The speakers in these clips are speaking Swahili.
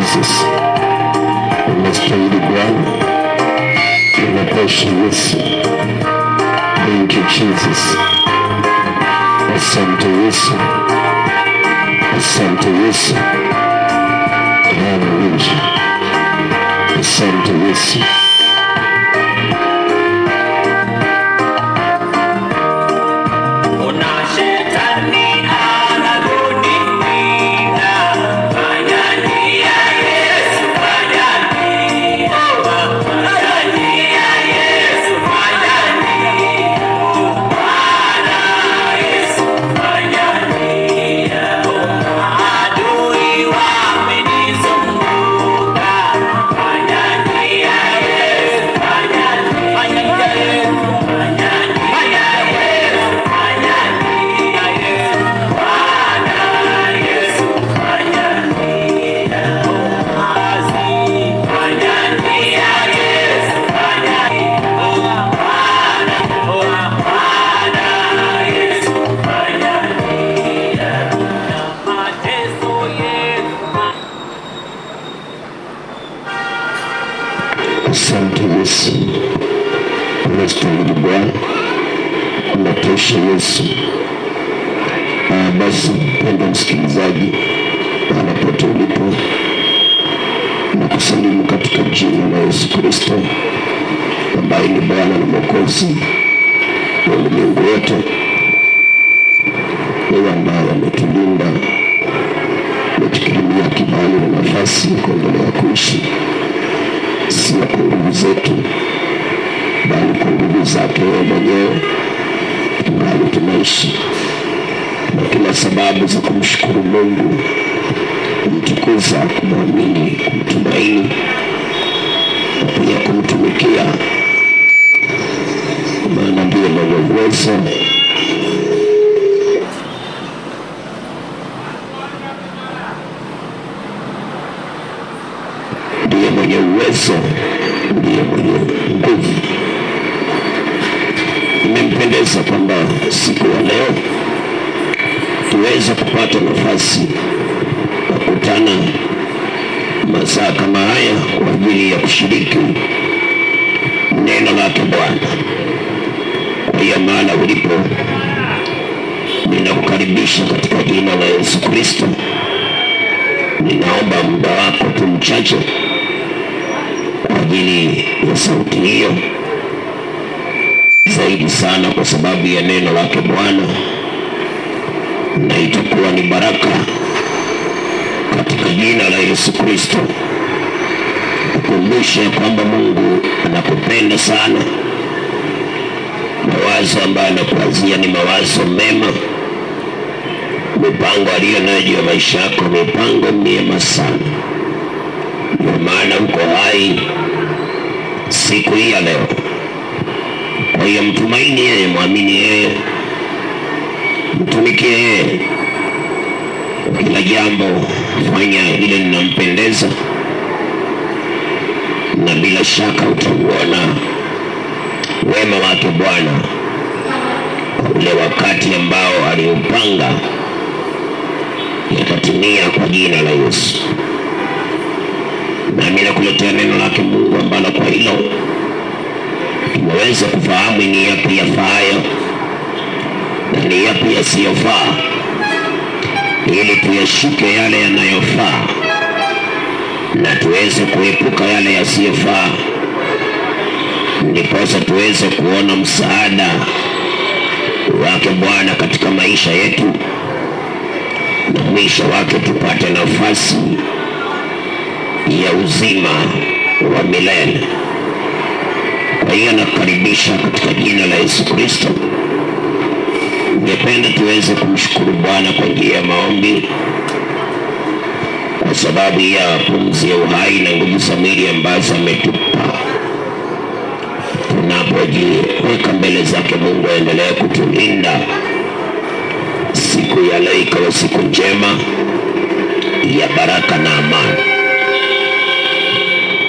Jesus. Unastahili Bwana, unatosha Yesu. Thank you Jesus. Asante Yesu, asante Yesu. Hallelujah. Asante Yesu. Asante Yesu, unastahili Bwana, unatosha Yesu. Basi mpendwa msikilizaji, mahali pote ulipo, na kusalimu katika jina la Yesu Kristo ambaye ni Bwana na Mwokozi wa ulimwengu wote. Yeye ambaye ametulinda, ametukirimia kibali na nafasi ya kuendelea kuishi, si kwa nguvu zetu, bali kwa nguvu zake yeye mwenyewe. Bali tunaishi na kila sababu za kumshukuru Mungu, kumtukuza, kumwamini, kumtumaini na pia kumtumikia, maana ndiye mwenye uwezo, ndiye mwenye uwezo, ndiye mwenye nguvu. Imempendeza kwamba siku ya leo tuweze kupata nafasi ya kukutana masaa kama haya kwa ajili ya kushiriki neno lake Bwana. Kwa hiyo mahala ulipo, ninakukaribisha katika jina la Yesu Kristo. Ninaomba muda wako tu mchache kwa ajili ya sauti hiyo, zaidi sana kwa sababu ya neno lake Bwana, na itakuwa ni baraka katika jina la Yesu Kristo. Kukumbusha kwamba Mungu anakupenda sana. Mawazo ambayo anakuwazia ni mawazo mema. Mipango aliyo nayo juu ya maisha yako, mipango mema sana. Ndio maana uko hai siku hii ya leo. Kwa hiyo mtumaini yeye, muamini yeye, mtumikie yeye. Kila jambo fanya ile linampendeza, na bila shaka utauona wema wake Bwana ule wakati ambao aliupanga yatatimia kwa jina la Yesu. Nami nakuletea neno lake Mungu ambalo kwa hilo tunaweza kufahamu ni yapi yafaayo na ni yapi yasiyofaa, ili tuyashike yale yanayofaa na tuweze kuepuka yale yasiyofaa, ndiposa tuweze kuona msaada wake Bwana katika maisha yetu, na mwisho wake tupate nafasi ya uzima wa milele. Kwa hiyo nakukaribisha katika jina la Yesu Kristo. Ningependa tuweze kumshukuru Bwana kwa njia ya maombi, kwa sababu ya pumzi ya uhai na nguvu za mwili ambazo ametupa. Tunapojiweka mbele zake Mungu aendelee kutulinda, siku ya leo ikawa siku njema ya baraka na amani.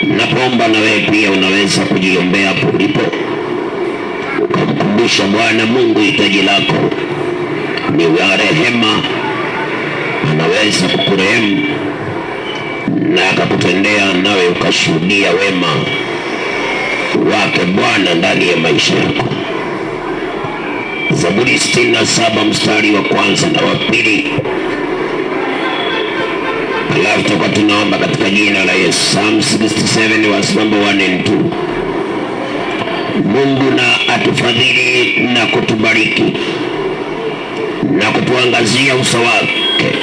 Naomba na wewe pia unaweza kujiombea hapo ulipo, ukamkumbusha Bwana Mungu hitaji lako ni wa rehema. Anaweza kukurehemu na akakutendea, nawe ukashuhudia wema wake Bwana ndani ya maisha yako. Zaburi 67 mstari wa kwanza na wa pili. Alafu toka tunaomba katika jina la Yesu. Psalm 67 verse number 1 and 2. Mungu na atufadhili na kutubariki na kutuangazia uso wake,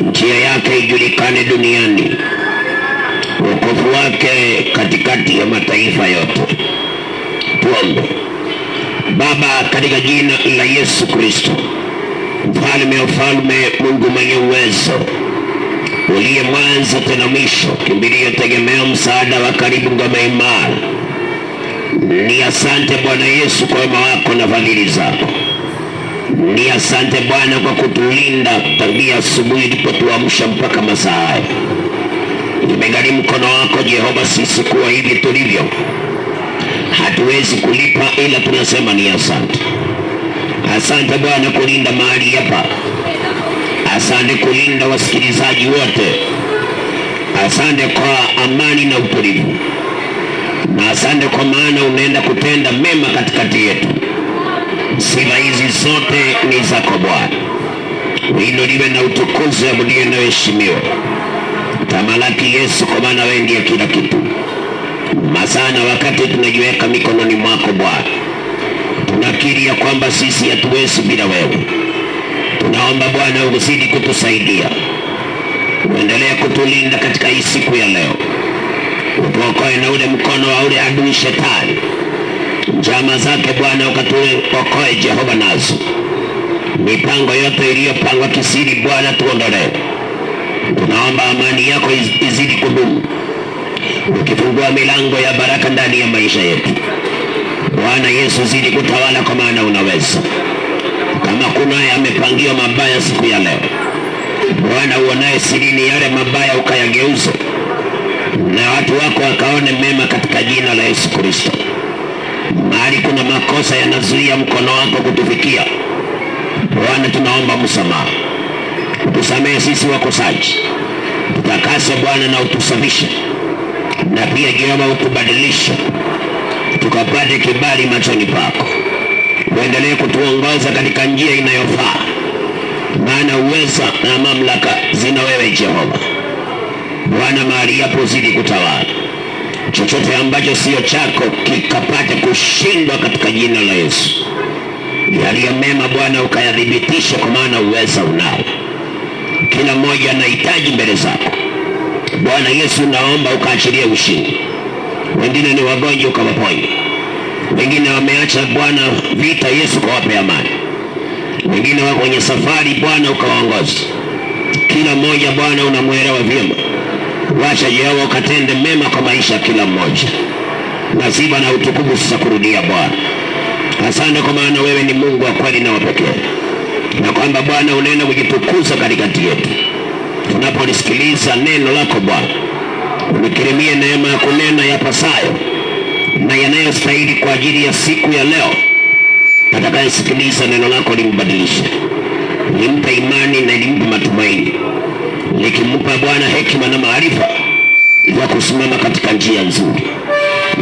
njia yake ijulikane duniani, wokovu wake katikati ya mataifa yote. Tuombe. Baba, katika jina la Yesu Kristo, mfalme wa falme, Mungu mwenye uwezo, uliye mwanzo tena mwisho, kimbilio, tegemeo, msaada wa karibu, ngome imara, ni asante Bwana Yesu kwa wema wako na fadhili zako. Ni asante Bwana kwa kutulinda tangia asubuhi ulipotuamsha mpaka masaa haya. Imegharimu mkono wako Jehova sisi kuwa hivi tulivyo. Hatuwezi kulipa, ila tunasema ni asante. Asante Bwana kulinda mahali hapa. Asante kulinda wasikilizaji wote. Asante kwa amani na utulivu, na asante kwa maana unaenda kutenda mema katikati yetu. Sifa hizi zote ni zako Bwana. Uinuliwe na utukuzwe, abudiwe na heshimiwa. Tamalaki Yesu, kwa maana wewe ndiye kila kitu. Masana wakati tunajiweka mikononi mwako Bwana, tunakiri ya kwamba sisi hatuwezi bila wewe. Tunaomba Bwana uzidi kutusaidia, uendelee kutulinda katika hii siku ya leo. Utuokoe na ule mkono wa ule adui shetani, njama zake Bwana ukatuokoe Jehova nazo. Mipango yote iliyopangwa kisiri Bwana tuondolee. Tunaomba amani yako izidi kudumu, ukifungua milango ya baraka ndani ya maisha yetu. Bwana Yesu, zidi kutawala, kwa maana unaweza. Kama kuna yamepangiwa mabaya siku ya leo, Bwana uonaye sirini yale mabaya ukayageuze, na watu wako wakaone mema katika jina la Yesu Kristo. Mahali kuna makosa yanazuia mkono wako kutufikia, Bwana tunaomba msamaha. Utusamehe sisi wakosaji, tutakase Bwana na utusafishe, na pia Jehova utubadilishe tukapate kibali machoni pako. Uendelee kutuongoza katika njia inayofaa, maana uweza na mamlaka zina wewe Jehova. Bwana, mahali hapo zidi kutawala. Chochote ambacho sio chako kikapate kushindwa katika jina la Yesu. Yaliyo mema Bwana ukayadhibitisha, kwa maana uweza unao. Kila mmoja anahitaji mbele zako Bwana Yesu, naomba ukaachilie ushindi. Wengine ni wagonjwa ukawaponye, wengine wameacha Bwana vita, Yesu kawape amani. Wengine wako kwenye safari Bwana ukawaongoza. Kila mmoja Bwana unamwelewa vyema. Wacha Jehova ukatende mema kwa maisha kila mmoja, na sifa na utukufu sasa kurudia Bwana. Asante kwa maana wewe ni Mungu wa kweli na wa pekee, na kwamba Bwana unaenda kujitukuza katikati yetu. Tunapolisikiliza neno lako Bwana, unikirimie neema ya kunena yapasayo na yanayostahili kwa ajili ya siku ya leo. Atakayesikiliza neno lako limbadilishe, limpe imani na limpe matumaini, likimpa Bwana hekima na maarifa ya kusimama katika njia nzuri,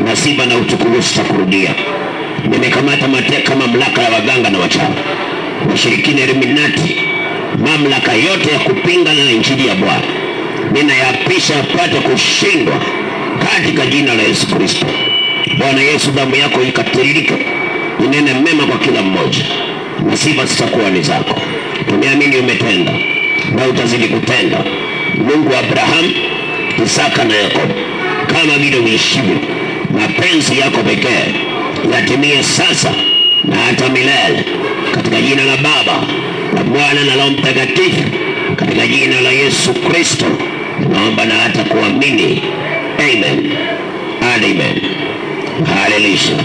na sifa na utukufu sitakurudia. Nimekamata mateka mamlaka ya waganga na wachawi, washirikina, Illuminati, mamlaka yote ya kupinga na injili ya Bwana ninayapisha apate kushindwa katika jina la Yesu Kristo. Bwana Yesu, damu yako ikatiririke, inene mema kwa kila mmoja, na sifa zitakuwa ni zako. Tumeamini umetenda na utazidi kutenda. Mungu wa Abrahamu, Isaka na Yakobo, kama vile uishivyo, mapenzi yako pekee yatimie sasa na hata milele, katika jina la Baba na Mwana na Roho Mtakatifu, katika jina la Yesu Kristo naomba na hata kuamini. Amen and amen. Hallelujah.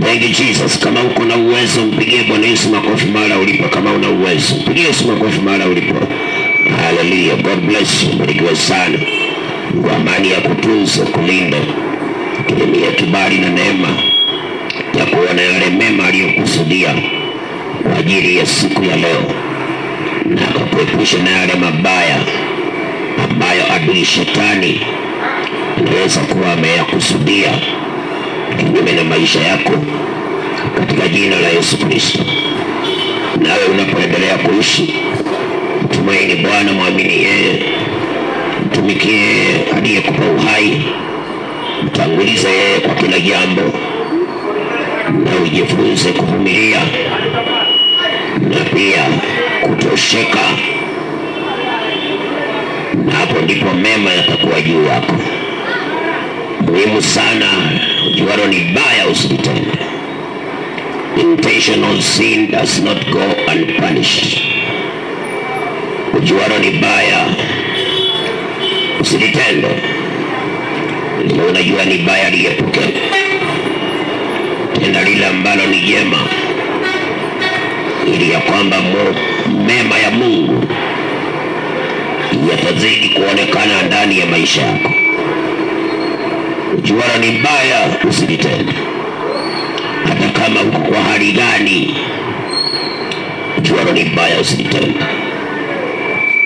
Thank you Jesus. Kama uko na uwezo mpigie Bwana Yesu makofi mahali ulipo. Kama una uwezo mpigie Yesu makofi mahali ulipo. Hallelujah. God bless you. Barikiwe sana. Kwa amani ya kutunza, kulinda, kirimia kibali na neema ya kuona yale mema aliyokusudia kwa ajili ya siku ya leo, na akakuepusha na yale mabaya ambayo adui shetani anaweza kuwa ameyakusudia kinyume na maisha yako, katika jina la Yesu Kristo. Nawe unapoendelea kuishi, mtumaini Bwana, mwamini yeye, mtumikie yeye aliyekupa uhai, mtangulize yeye kwa kila jambo, na ujifunze kuvumilia na pia kutosheka, na hapo ndipo mema yatakuwa juu yako. Muhimu sana, ujualo ni baya usilitende. Intentional sin does not go unpunished. Ujualo ni baya usilitende. Lile unajua ni baya liepuke. Tenda lile ambalo ni jema, ili ya kwamba mema ya Mungu yatazidi kuonekana ndani ya maisha yako. Ujualo ni baya usilitende. Hata kama uko kwa hali gani, ujualo ni baya usilitende.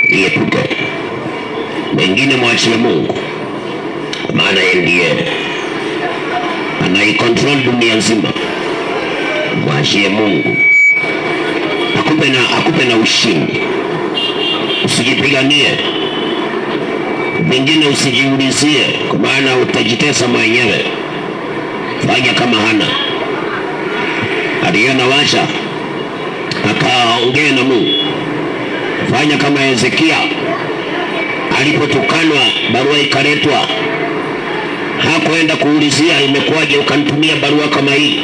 Liepuke. Mengine mwachie Mungu, kwa maana yeye ndiye anaikontrol dunia nzima. Mwachie Mungu akupe na ushindi. Usijipiganie, vingine usijiulizie, kwa maana utajitesa mwenyewe. Fanya kama Hana aliona wacha akaongea na Mungu. Fanya kama Hezekia alipotukanwa, barua ikaletwa, hakuenda kuulizia imekuwaje ukanitumia barua kama hii.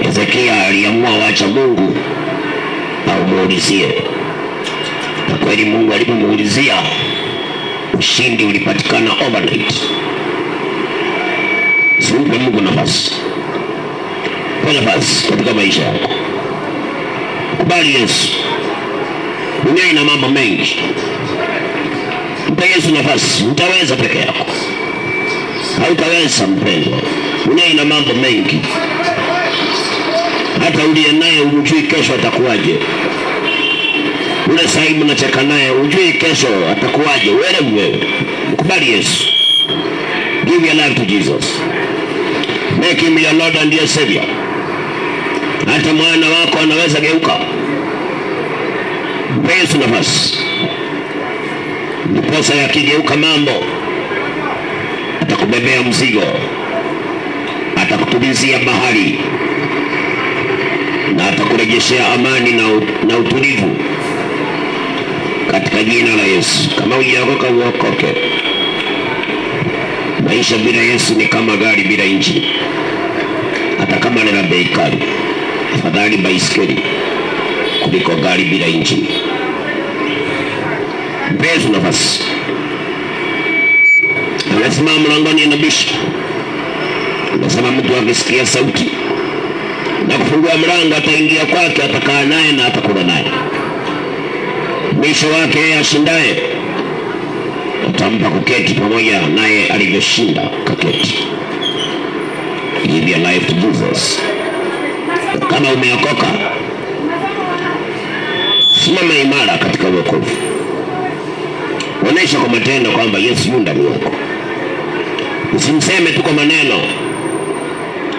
Hezekia aliamua wacha Mungu au muulizie, na kweli Mungu alipomuulizia, ushindi ulipatikana overnight. Simpe Mungu nafasi. Kwa nafasi katika maisha yako. Kubali Yesu. Dunia ina mambo mengi. Mpe Yesu nafasi. Utaweza peke yako. Hautaweza mpendwa. Dunia ina mambo mengi. Hata uliye naye hujui kesho atakuwaje. Ule sahibu unacheka naye hujui kesho atakuwaje. Wewe mkubali Yesu. Give your life to Jesus. Make him your Lord and your Savior. Hata mwana wako anaweza geuka. Mpe Yesu nafasi. Ndiposa yakigeuka mambo, atakubebea mzigo, atakutulizia bahari, na atakurejeshea amani na utulivu, katika jina la Yesu. Kama hujaokoka uokoke. Maisha bila Yesu ni kama gari bila injini. Hata kama ni la bei kali, afadhali baiskeli kuliko gari bila injini. Mpe Yesu nafasi. Anasimama mlangoni anabisha. Anasema mtu akisikia sauti na kufungua mlango, ataingia kwake, atakaa naye na atakula naye. Mwisho wake yeye ashindaye atampa kuketi pamoja naye alivyoshinda kaketi. Give your life to Jesus. Kama umeokoka, simama imara katika wokovu. Onesha kwa matendo kwamba Yesu yu ndani yako. Usimseme tu kwa maneno,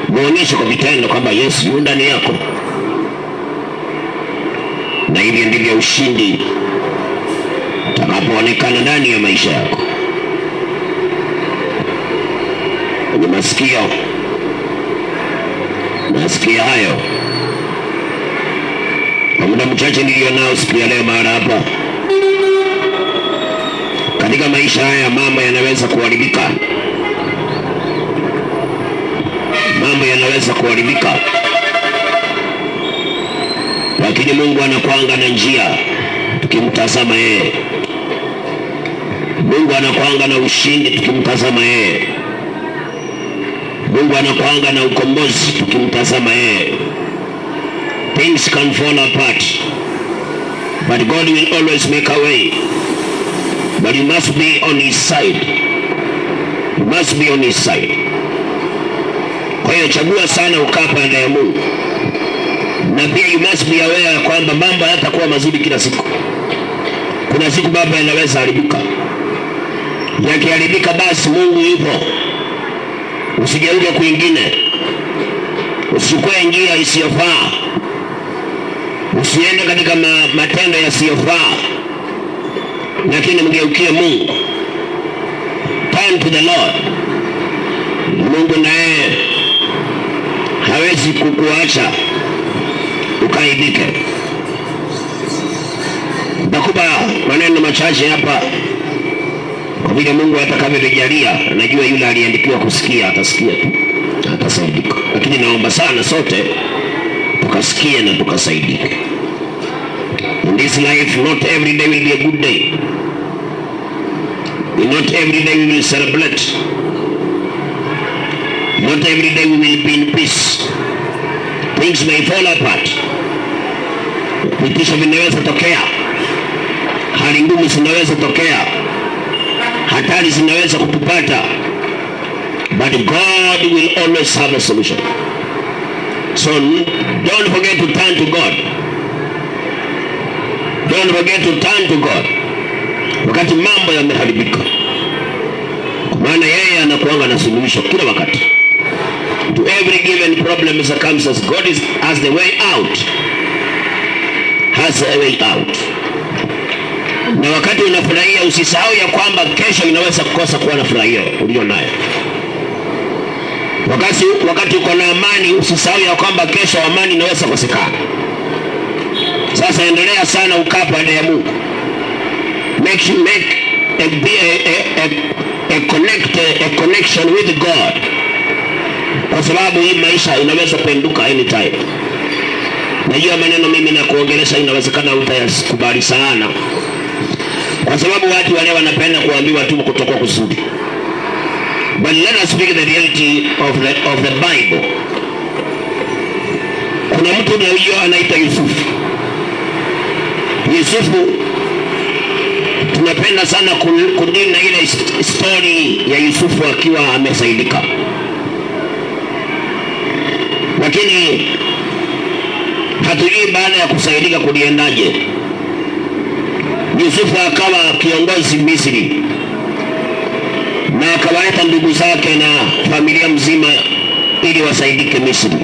muonyeshe kwa vitendo kwamba Yesu yu ndani yako. Na hivyo ndivyo ushindi utakapoonekana ndani ya maisha yako. Kwenye masikio, nasikia hayo. Kwa muda mchache nilio nao siku ya leo mahali hapa, katika maisha haya mambo yanaweza kuharibika. Mambo yanaweza kuharibika, lakini Mungu anakuanga na njia tukimtazama yeye. Mungu anakuanga na ushindi tukimtazama yeye. Mungu anakuanga na ukombozi tukimtazama yeye. Things can fall apart, but God will always make a way. But you must be on his side. You must be on his side. Kwa hiyo chagua sana ukaa pande ya Mungu. Na pia you must be aware kwamba mambo hayatakuwa mazuri kila siku. Kuna siku baba yanaweza haribika. Yakiharibika basi Mungu yupo. Usigeuke kwingine. Usichukue njia isiyofaa. Usiende katika matendo yasiyofaa. Lakini mgeukie Mungu. Turn to the Lord. Mungu naye hawezi kukuacha ukaibike. Nakupa maneno machache hapa kwa vile Mungu atakavyojalia. Najua yule aliandikiwa kusikia atasikia tu, atasaidika. Lakini naomba sana sote tukasikie na tukasaidike. In this life, not every day will be a good day. Not every day we will celebrate. Not every day we will be in peace. Things may fall apart. Vitisho vinaweza tokea. Hali ngumu zinaweza tokea. Hatari zinaweza kutupata. But God will always have a solution. So don't forget to turn to God. Don't forget to turn to God. Wakati mambo yameharibika. Kwa maana yeye anakuanga na suluhisho kila wakati. To every given problem circumstance, God has the way out. Has a way out. Na wakati unafurahia usisahau ya kwamba kesho inaweza kukosa kuwa na furahia ulio nayo. Wakati uko na amani usisahau ya kwamba kesho amani inaweza kukosekana. Sasa endelea sana ukaa pande ya Mungu. Make a connection with God. Kwa sababu hii maisha inaweza penduka anytime. Najua maneno mimi na kuongelesha inawezekana utayakubali sana. Kwa sababu watu wale wanapenda kuambiwa tu kutoka kusudi. But let us speak the reality of the Bible. Kuna mtu mmoja anaitwa Yusufu. Yusufu tunapenda sana kudina ile story ya Yusufu akiwa amesaidika. Lakini hatujui baada ya kusaidika kuliendaje. Yusufu akawa kiongozi Misri. Na akawaita ndugu zake na familia mzima ili wasaidike Misri.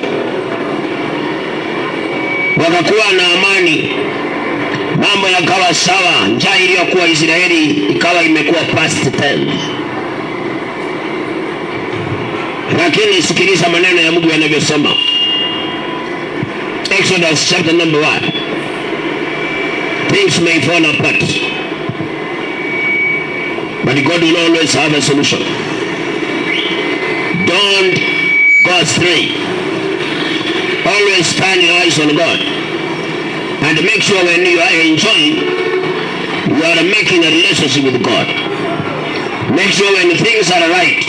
Wakakuwa na amani. Mambo yakawa sawa. Njaa iliyokuwa Israeli ikawa imekuwa past 10. Lakini sikiliza maneno ya Mungu yanavyosema. Exodus chapter number 1. Things may fall apart, but God will always have a solution. Don't go astray. Always turn your eyes on God. And make sure when you are enjoying, you are making a relationship with God. Make sure when things are right,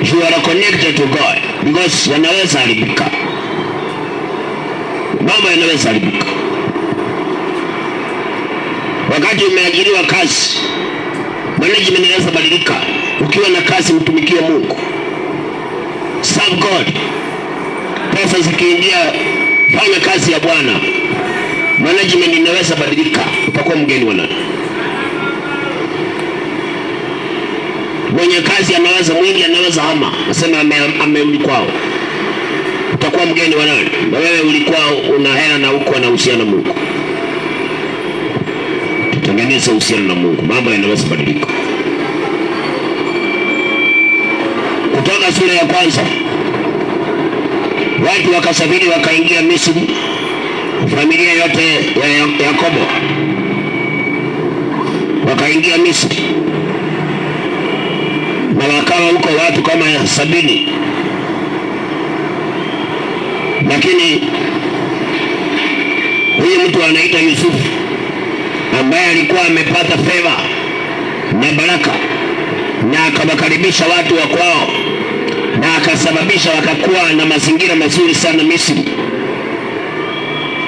you are connected to God. Because yanaweza haribika. Mambo yanaweza haribika. Wakati umeajiriwa kazi, management inaweza badilika. Ukiwa na kazi mtumikie Mungu. Serve God. Pesa zikiingia, fanya kazi ya Bwana. Management inaweza badilika. Utakuwa mgeni wa nani? Mwenye kazi anaweza mwingi anaweza hama. Nasema amerudi kwao. Utakuwa mgeni wa nani? Na wewe ulikuwa una hela na uko na uhusiano na Mungu. Tutengeneze uhusiano na Mungu. Mambo yanaweza badilika. Kutoka sura ya kwanza. Watu wakasafiri wakaingia Misri. Familia yote ya Yakobo wakaingia Misri. Na wakawa huko watu kama 70. Lakini huyu mtu anaitwa Yusufu ambaye alikuwa amepata favor na baraka na akawakaribisha watu wa kwao na akasababisha wakakuwa na mazingira mazuri sana Misri.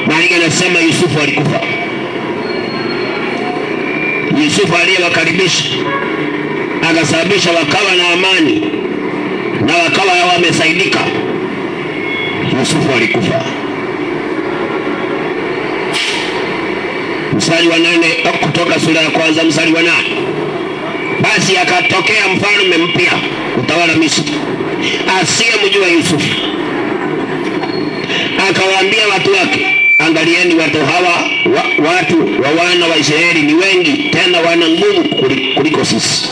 Maana anasema Yusufu alikufa. Yusufu aliyewakaribisha akasababisha wakawa na amani na wakawa wamesaidika. Yusufu alikufa. Mstari wa 8, Kutoka sura ya 1 mstari wa 8. Basi akatokea mfalme mpya utawala Misri, asiyemjua Yusufu. Akawaambia watu wake, angalieni, watu hawa watu wa wana wa Israeli ni wengi, tena wana nguvu kuliko sisi.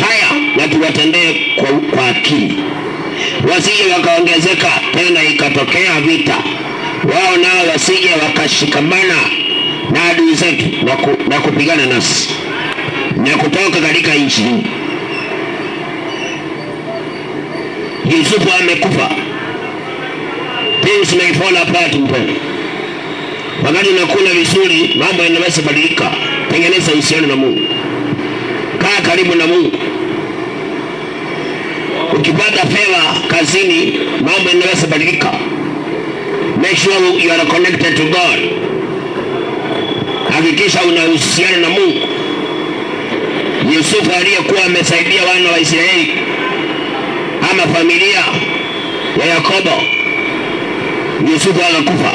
Haya, na tuwatendee kwa akili, wasije wakaongezeka, tena ikatokea vita, wao nao wasije wakashikamana na adui zetu na kupigana nasi na kutoka katika nchi hii. Yusufu amekufa. Things may fall apart mpendwa. Wakati unakula vizuri, mambo yanaweza badilika. Tengeneza uhusiano na Mungu, kaa karibu na Mungu. Ukipata fedha kazini, mambo yanaweza badilika. Make sure you are connected to God. Hakikisha una uhusiano na Mungu. Yusufu aliyekuwa amesaidia wana wa Israeli ama familia ya Yakobo, Yusufu akakufa,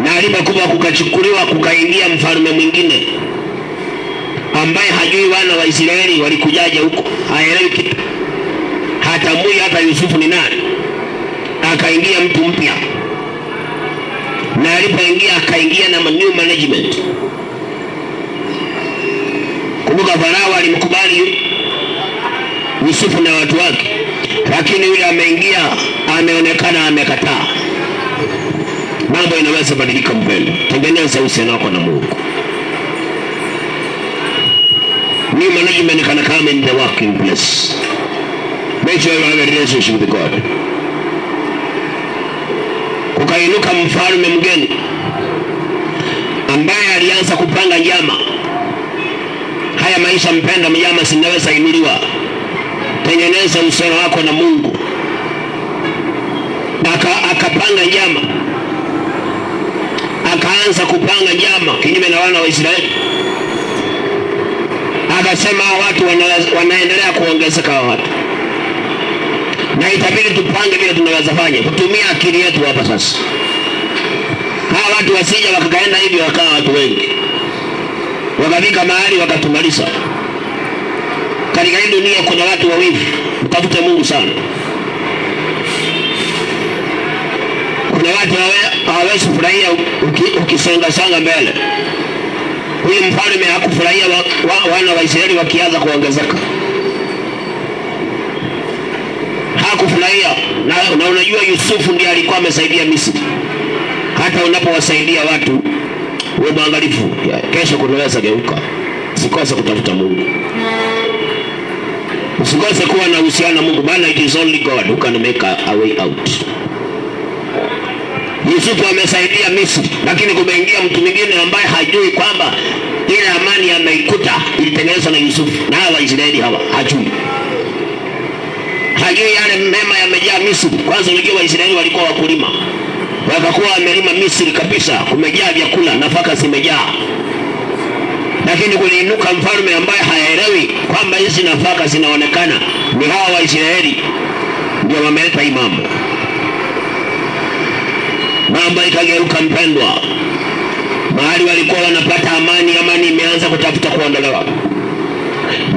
na alipokufa kukachukuliwa kukaingia mfalme mwingine ambaye hajui wana wa Israeli walikujaje huko, haelewi kitu, hatambui hata Yusufu ni nani. Akaingia mtu mpya, na alipoingia akaingia na new management. Kumbuka Farao alimkubali Yusufu na watu wake, lakini yule ameingia ameonekana amekataa. Mambo inaweza badilika mpendwa. Tengeneza uhusiano wako na Mungu. New management can come in the working place. Make sure you have a relationship with God. Kukainuka mfalme mgeni ambaye alianza kupanga njama. Haya maisha mpendwa, njama zinaweza inuliwa. Tengeneza uhusiano wako na Mungu. Akapanga njama, akaanza kupanga njama kinyume na wana wa Israeli. Akasema watu wanaendelea kuongezeka watu, na itabidi tupange vile tunaweza fanya, kutumia akili yetu hapa sasa. Hawa watu wasija wakakaenda hivi wakawa watu wengi, wakafika mahali wakatumaliza. Katika hii dunia kuna watu wawivu, mtafute Mungu sana. Kuna watu hawawezi kufurahia ukisonga mbele. Huyu mfalme hakufurahia wana wa Israeli wakianza kuongezeka, hakufurahia. Na unajua Yusufu ndiye alikuwa amesaidia Misri. Hata unapowasaidia watu, uwe mwangalifu, kesho kunaweza geuka. Usikose kutafuta Mungu, usikose kuwa na uhusiano na Mungu, maana it is only God who can make a way out. Yusufu amesaidia Misri, lakini kumeingia mtu mwingine ambaye hajui kwamba ile amani ameikuta ilitengenezwa na Yusufu na hawa Israeli hawa. Hajui yale mema yamejaa Misri. Kwanza unajua Waisraeli walikuwa wakulima, wakakuwa wamelima Misri kabisa, kumejaa vyakula, nafaka zimejaa. Lakini kuliinuka mfalme ambaye haelewi kwamba hizi nafaka zinaonekana ni hawa Waisraeli ndio wameleta hii mambo. Mambo ikageuka mpendwa. Mahali walikuwa wanapata amani imeanza kutafuta kuondolewa.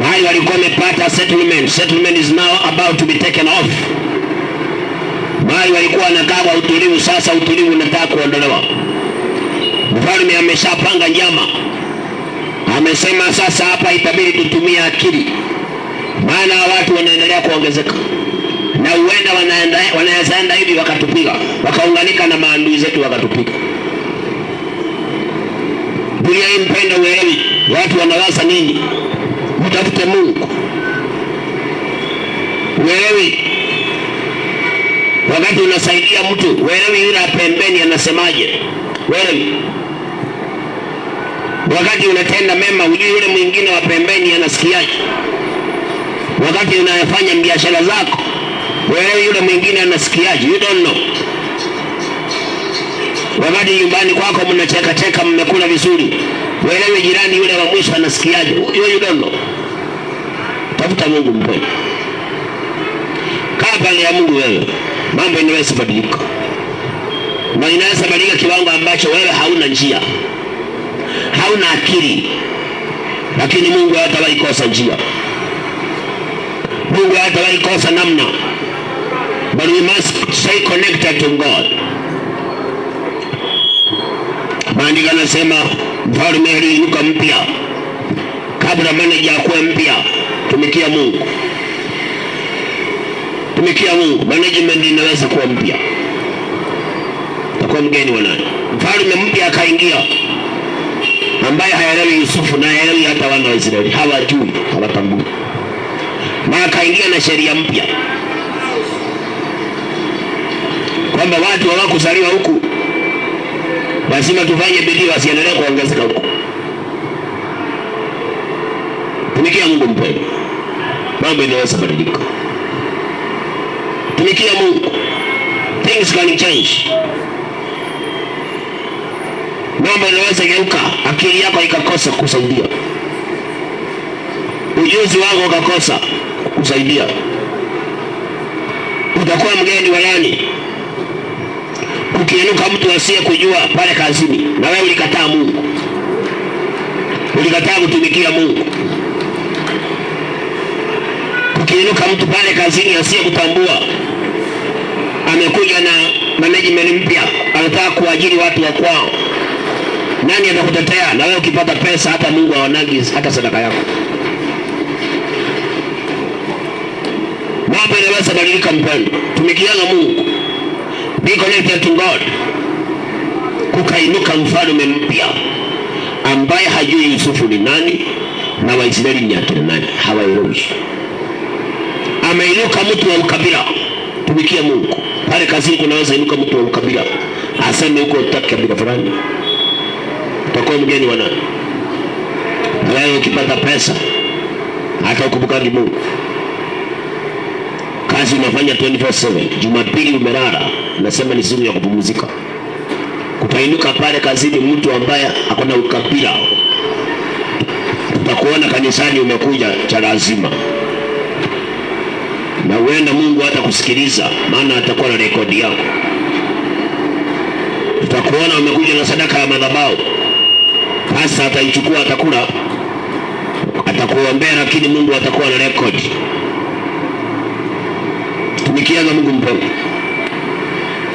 Mahali walikuwa wamepata settlement is now about to be taken off. Mahali walikuwa wanakaa kwa utulivu, sasa utulivu unataka kuondolewa. Mfalme ameshapanga njama, amesema sasa hapa itabidi tutumie akili, maana watu wanaendelea kuongezeka, na huenda wanaweza enda hivi wakatupiga, wakaunganika na maadui zetu wakatupiga. Dunia hii mpenda uelewi watu wanawaza nini. Mtafute Mungu. Uelewi wakati unasaidia mtu, uelewi yule pembeni anasemaje. Uelewi wakati unatenda mema, ujui yule mwingine wa pembeni anasikiaje. Wakati unayofanya biashara zako, uelewi yule mwingine anasikiaje. You don't know. Wakati nyumbani kwako mnacheka mmekula vizuri, uelewi jirani yule wa mwisho anasikiaje. You don't know. Tafuta Mungu mpendwa. Kaa pale ya Mungu wewe. Mambo inaweza kubadilika. na inaweza badilika kiwango ambacho wewe hauna njia, hauna akili, lakini Mungu hatawahi kosa njia. Mungu hatawahi kosa namna, but we must stay connected to God. Maandiko yanasema mfalme aliinuka mpya. Kabla manager akuwe mpya, tumikia Mungu. Tumikia Mungu. Management inaweza kuwa mpya. Takuwa mgeni wa nani? Mfalme mpya akaingia, ambaye haelewi Yusufu na haelewi hata wana wa Israeli. Hawajui, hawatambui. Na akaingia na sheria mpya, kwamba watu hawakuzaliwa huku, lazima tufanye bidii wasiendelee kuongezeka huku. Tumikia Mungu mpendwa. Mambo inaweza badilika. Tumikia Mungu. Things can change. Mambo inaweza geuka. Akili yako ikakosa kusaidia, ujuzi wako ukakosa kusaidia. Utakuwa mgeni wa nani? Ukiinuka mtu asiye kujua pale kazini, na wewe ulikataa Mungu, ulikataa kutumikia Mungu. Ukiinuka mtu pale kazini asiye kutambua, amekuja na management mpya, anataka kuajiri watu wa kwao, nani atakutetea? Na wewe ukipata pesa, hata Mungu haonagi hata sadaka yako. Mambo yanaweza badilika mpendwa. Tumikiana Mungu. Be connected to God. Kukainuka mfalme mpya ambaye hajui Yusufu ni nani na Waisraeli ni akina nani, hawaelewi. Ameinuka mtu wa ukabila. Tumikia Mungu. Pale kazini kunaweza inuka mtu wa ukabila, aseme huko utaki kabila fulani, utakuwa mgeni wa nani? Na wewe ukipata pesa, hata ukubukani Mungu. Kazi unafanya 24/7, Jumapili umelala, nasema ni siku ya kupumzika. Kutainuka pale kazini mtu ambaye akona ukabila, utakuona kanisani umekuja cha lazima, na uenda Mungu hata kusikiliza, maana atakuwa na rekodi yako. Utakuona umekuja na sadaka ya madhabahu, hasa ataichukua, atakula, atakuombea, lakini Mungu atakuwa na rekodi. Tumikiana Mungu mpendwa.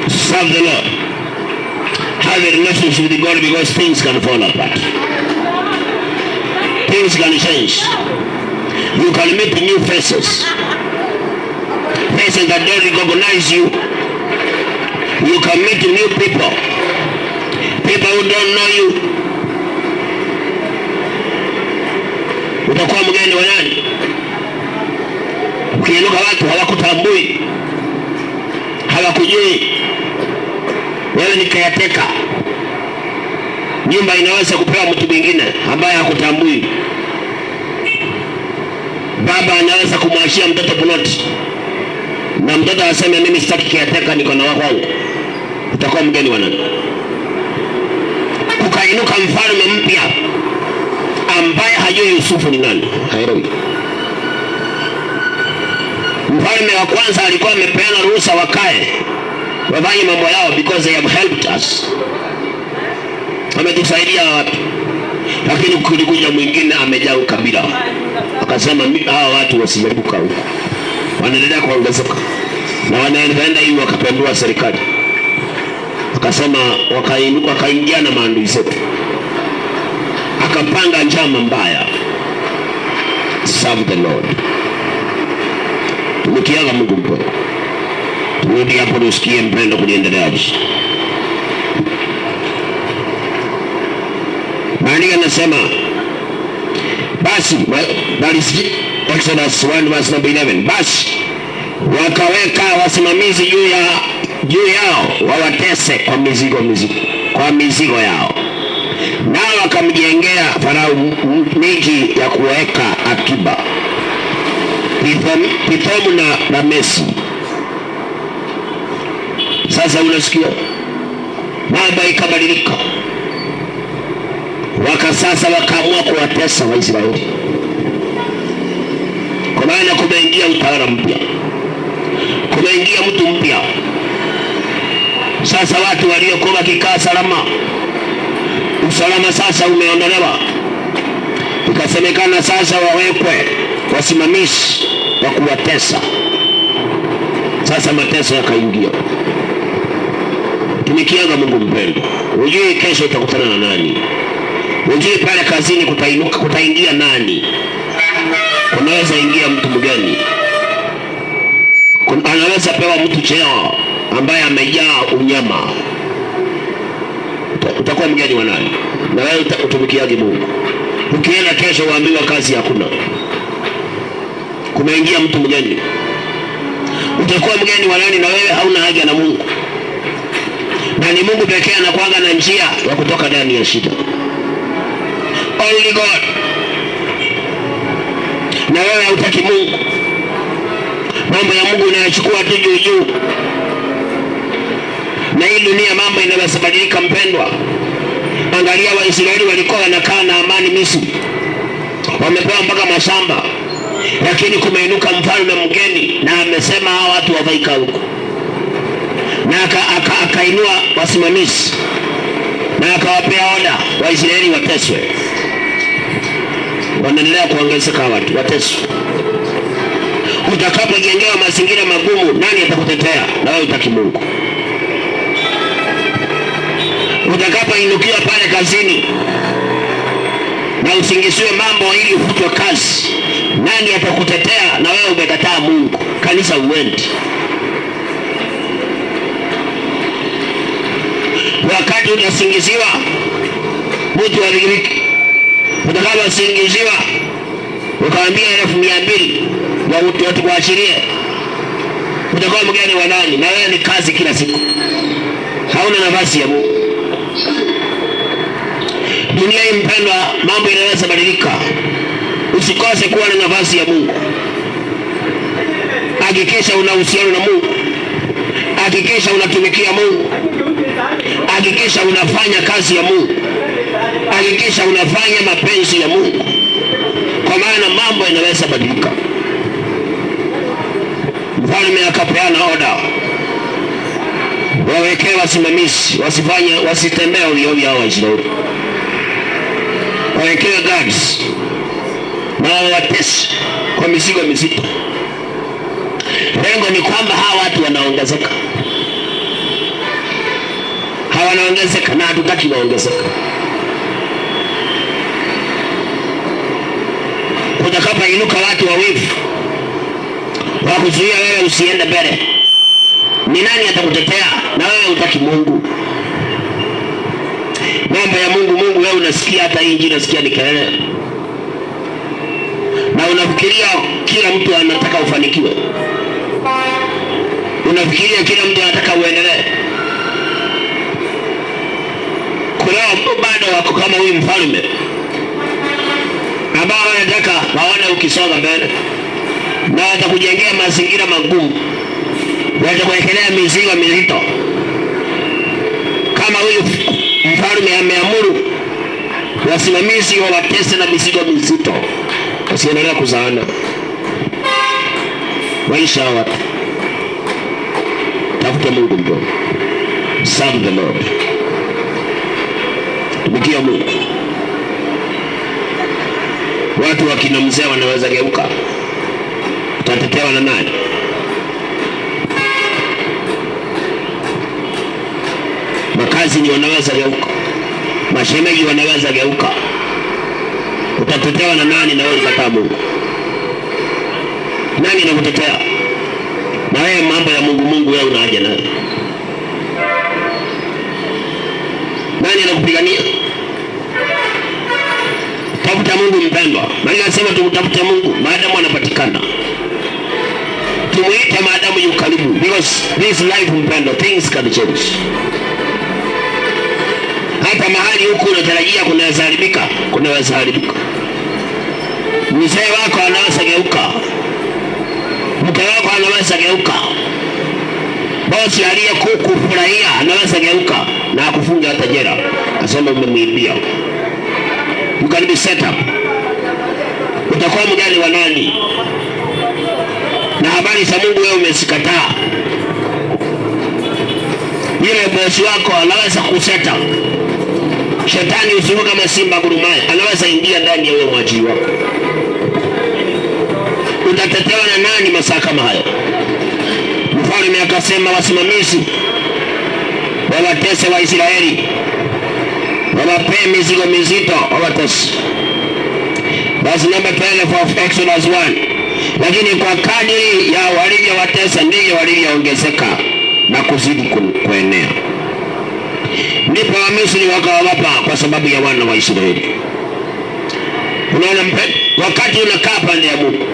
Serve the Lord. Have a relationship with God, because things can fall apart. Things can change. You can meet new faces. Faces that don't recognize you. You can meet new people. People who don't know you. Utakuwa mgeni wa nani? Ukiinuka watu hawakutambui, hawakujui, wewe ni caretaker. Nyumba inaweza kupewa mtu mwingine ambaye hakutambui. Baba anaweza kumwachia mtoto ploti, na mtoto aseme mimi sitaki caretaker, niko na wako wangu. Utakuwa mgeni wa nani? Kukainuka mfalme mpya ambaye hajui Yusufu ni nani, haelewi. Mfalme wa kwanza alikuwa amepeana ruhusa wakae wafanye mambo yao, because they have helped us, wametusaidia watu. Lakini kulikuja mwingine amejaa ukabila, akasema hawa watu wasijaribuka huko, wanaendelea kuongezeka na wanaenda hivi, wakapendua serikali. Akasema wakainuka, wakaingia na maandui zetu, akapanga njama mbaya. Serve the Lord. Tumikiana Mungu mpendwa. Turudi hapo usikie mpendo kuendelea. Maandiko yanasema basi, Exodus 1:11, basi wakaweka wasimamizi juu yao wawatese kwa mizigo yao, nao wakamjengea Farao miji ya kuweka akiba, Pithomu na Ramesi. Sasa unasikia mambo ikabadilika, sasa wakaamua kuwatesa Waisraeli, kwa maana kumeingia utawala mpya, kumeingia mtu mpya Sasa watu waliokuwa wakikaa salama, usalama sasa umeondolewa. Ikasemekana sasa wawekwe wasimamizi wa kuwatesa. Sasa mateso yakaingia. Tumikianga Mungu mpendo. Hujui kesho utakutana na nani. Hujui pale kazini kutaingia nani. Kunaweza ingia mtu mgeni. Anaweza pewa mtu cheo ambaye amejaa unyama. Utakuwa mgeni wa nani? Na wewe utumikiaje Mungu? Ukienda kesho waambiwa kazi hakuna. Kunaingia mtu mgeni. Utakuwa mgeni wa nani na wewe hauna haja na Mungu? Na ni Mungu pekee anakuanga na njia ya kutoka ndani ya shida. Only God. Na wewe hutaki Mungu. Mambo ya Mungu unayachukua tu juu juu. Na hii dunia mambo inabadilika mpendwa. Angalia Waisraeli walikuwa wanakaa na amani Misri. Wamepewa mpaka mashamba. Lakini kumeinuka mfalme mgeni na amesema hawa watu wavaika huko. Na akainua wasimamizi. Na akawapea oda Waisraeli wateswe. Wanaendelea kuongezeka watu wateswe. Utakapojengewa mazingira magumu, nani atakutetea? Na wewe utaki Mungu. Utakapoinukiwa pale kazini na usingisiwe mambo ili ufutwe kazi, nani atakutetea? Na wewe umekataa Mungu. Kanisa uendi. Wakati utasingiziwa mtu wa Rigiriki, utakaposingiziwa ukaambia 200,000 watu kuachilie, utakuwa mgeni wa nani? Na wewe ni kazi kila siku. Hauna nafasi ya Mungu. Dunia hii mpendwa, mambo yanaweza badilika. Usikose kuwa na nafasi ya Mungu. Hakikisha una uhusiano na Mungu. Hakikisha unatumikia Mungu. Hakikisha unafanya kazi ya Mungu. Hakikisha unafanya mapenzi ya Mungu. Kwa maana mambo yanaweza badilika. Mfalme akapeana oda. Wawekee wasimamizi, wasitembee ovyo hao Waisraeli. Wawekee guards. Na watesi kwa mizigo mizito. Lengo ni kwamba hawa watu wanaongezeka. Wanaongezeka na hatutaki waongezeka. Kutakapoinuka watu wawivu wakuzuia wewe usiende mbele, ni nani atakutetea? Na wewe hutaki Mungu. Mambo ya Mungu wewe unasikia, hata hii injili unasikia ni kelele. Na unafikiria kila mtu anataka ufanikiwe. Unafikiria kila mtu anataka uendelee. Kuna bado wako kama huyu mfalme ambao wanataka waone ukisonga mbele. Na watakujengea mazingira magumu. Watakuwekelea mizigo mizito. Kama huyu mfalme ameamuru wasimamizi wawatese na mizigo mizito, wasiendelea kuzaana. Maisha ya watu. Tafuta Mungu mdogo. Serve the Lord. Tumikia Mungu. Watu wakina mzee wanaweza geuka. Utatetewa na nani? Makazi ni wanaweza geuka. Mashemeji wanaweza geuka. Utatetewa na nani na wewe ulikataa Mungu? Nani anakutetea? Na wewe mambo ya Mungu wewe unaje nayo? Nani anakupigania? Tafuta Mungu mpendwa. Maana nasema tumtafute Mungu maadamu anapatikana. Tumuite maadamu yuko karibu. Because this life mpendwa, things can change. Hata mahali huku unatarajia kunaweza haribika, kunaweza haribika. Mzee wako anaweza geuka. Mke wako anaweza geuka. Bosi aliyekufurahia anaweza geuka na akufunga hata jela. Asema umemwibia. You can be set up. Utakuwa mgani wa nani? Na habari za Mungu wewe umesikataa. Yule bosi wako anaweza kuseta. Shetani usiku kama simba gurumaye, anaweza ingia ndani ya wewe mwajiri wako. Utatetewa na nani masaa kama hayo? Mfalme akasema wasimamizi wawatese wa Israeli, wawapee mizigo mizito wawatese. Basi number 12 of Exodus 1. Lakini kwa kadiri ya walivyowatesa ndivyo walivyoongezeka na kuzidi kuenea. Ndipo Wamisri wakawapa kwa sababu ya wana wa Israeli. Unaona wakati unakaa pande ya Mungu,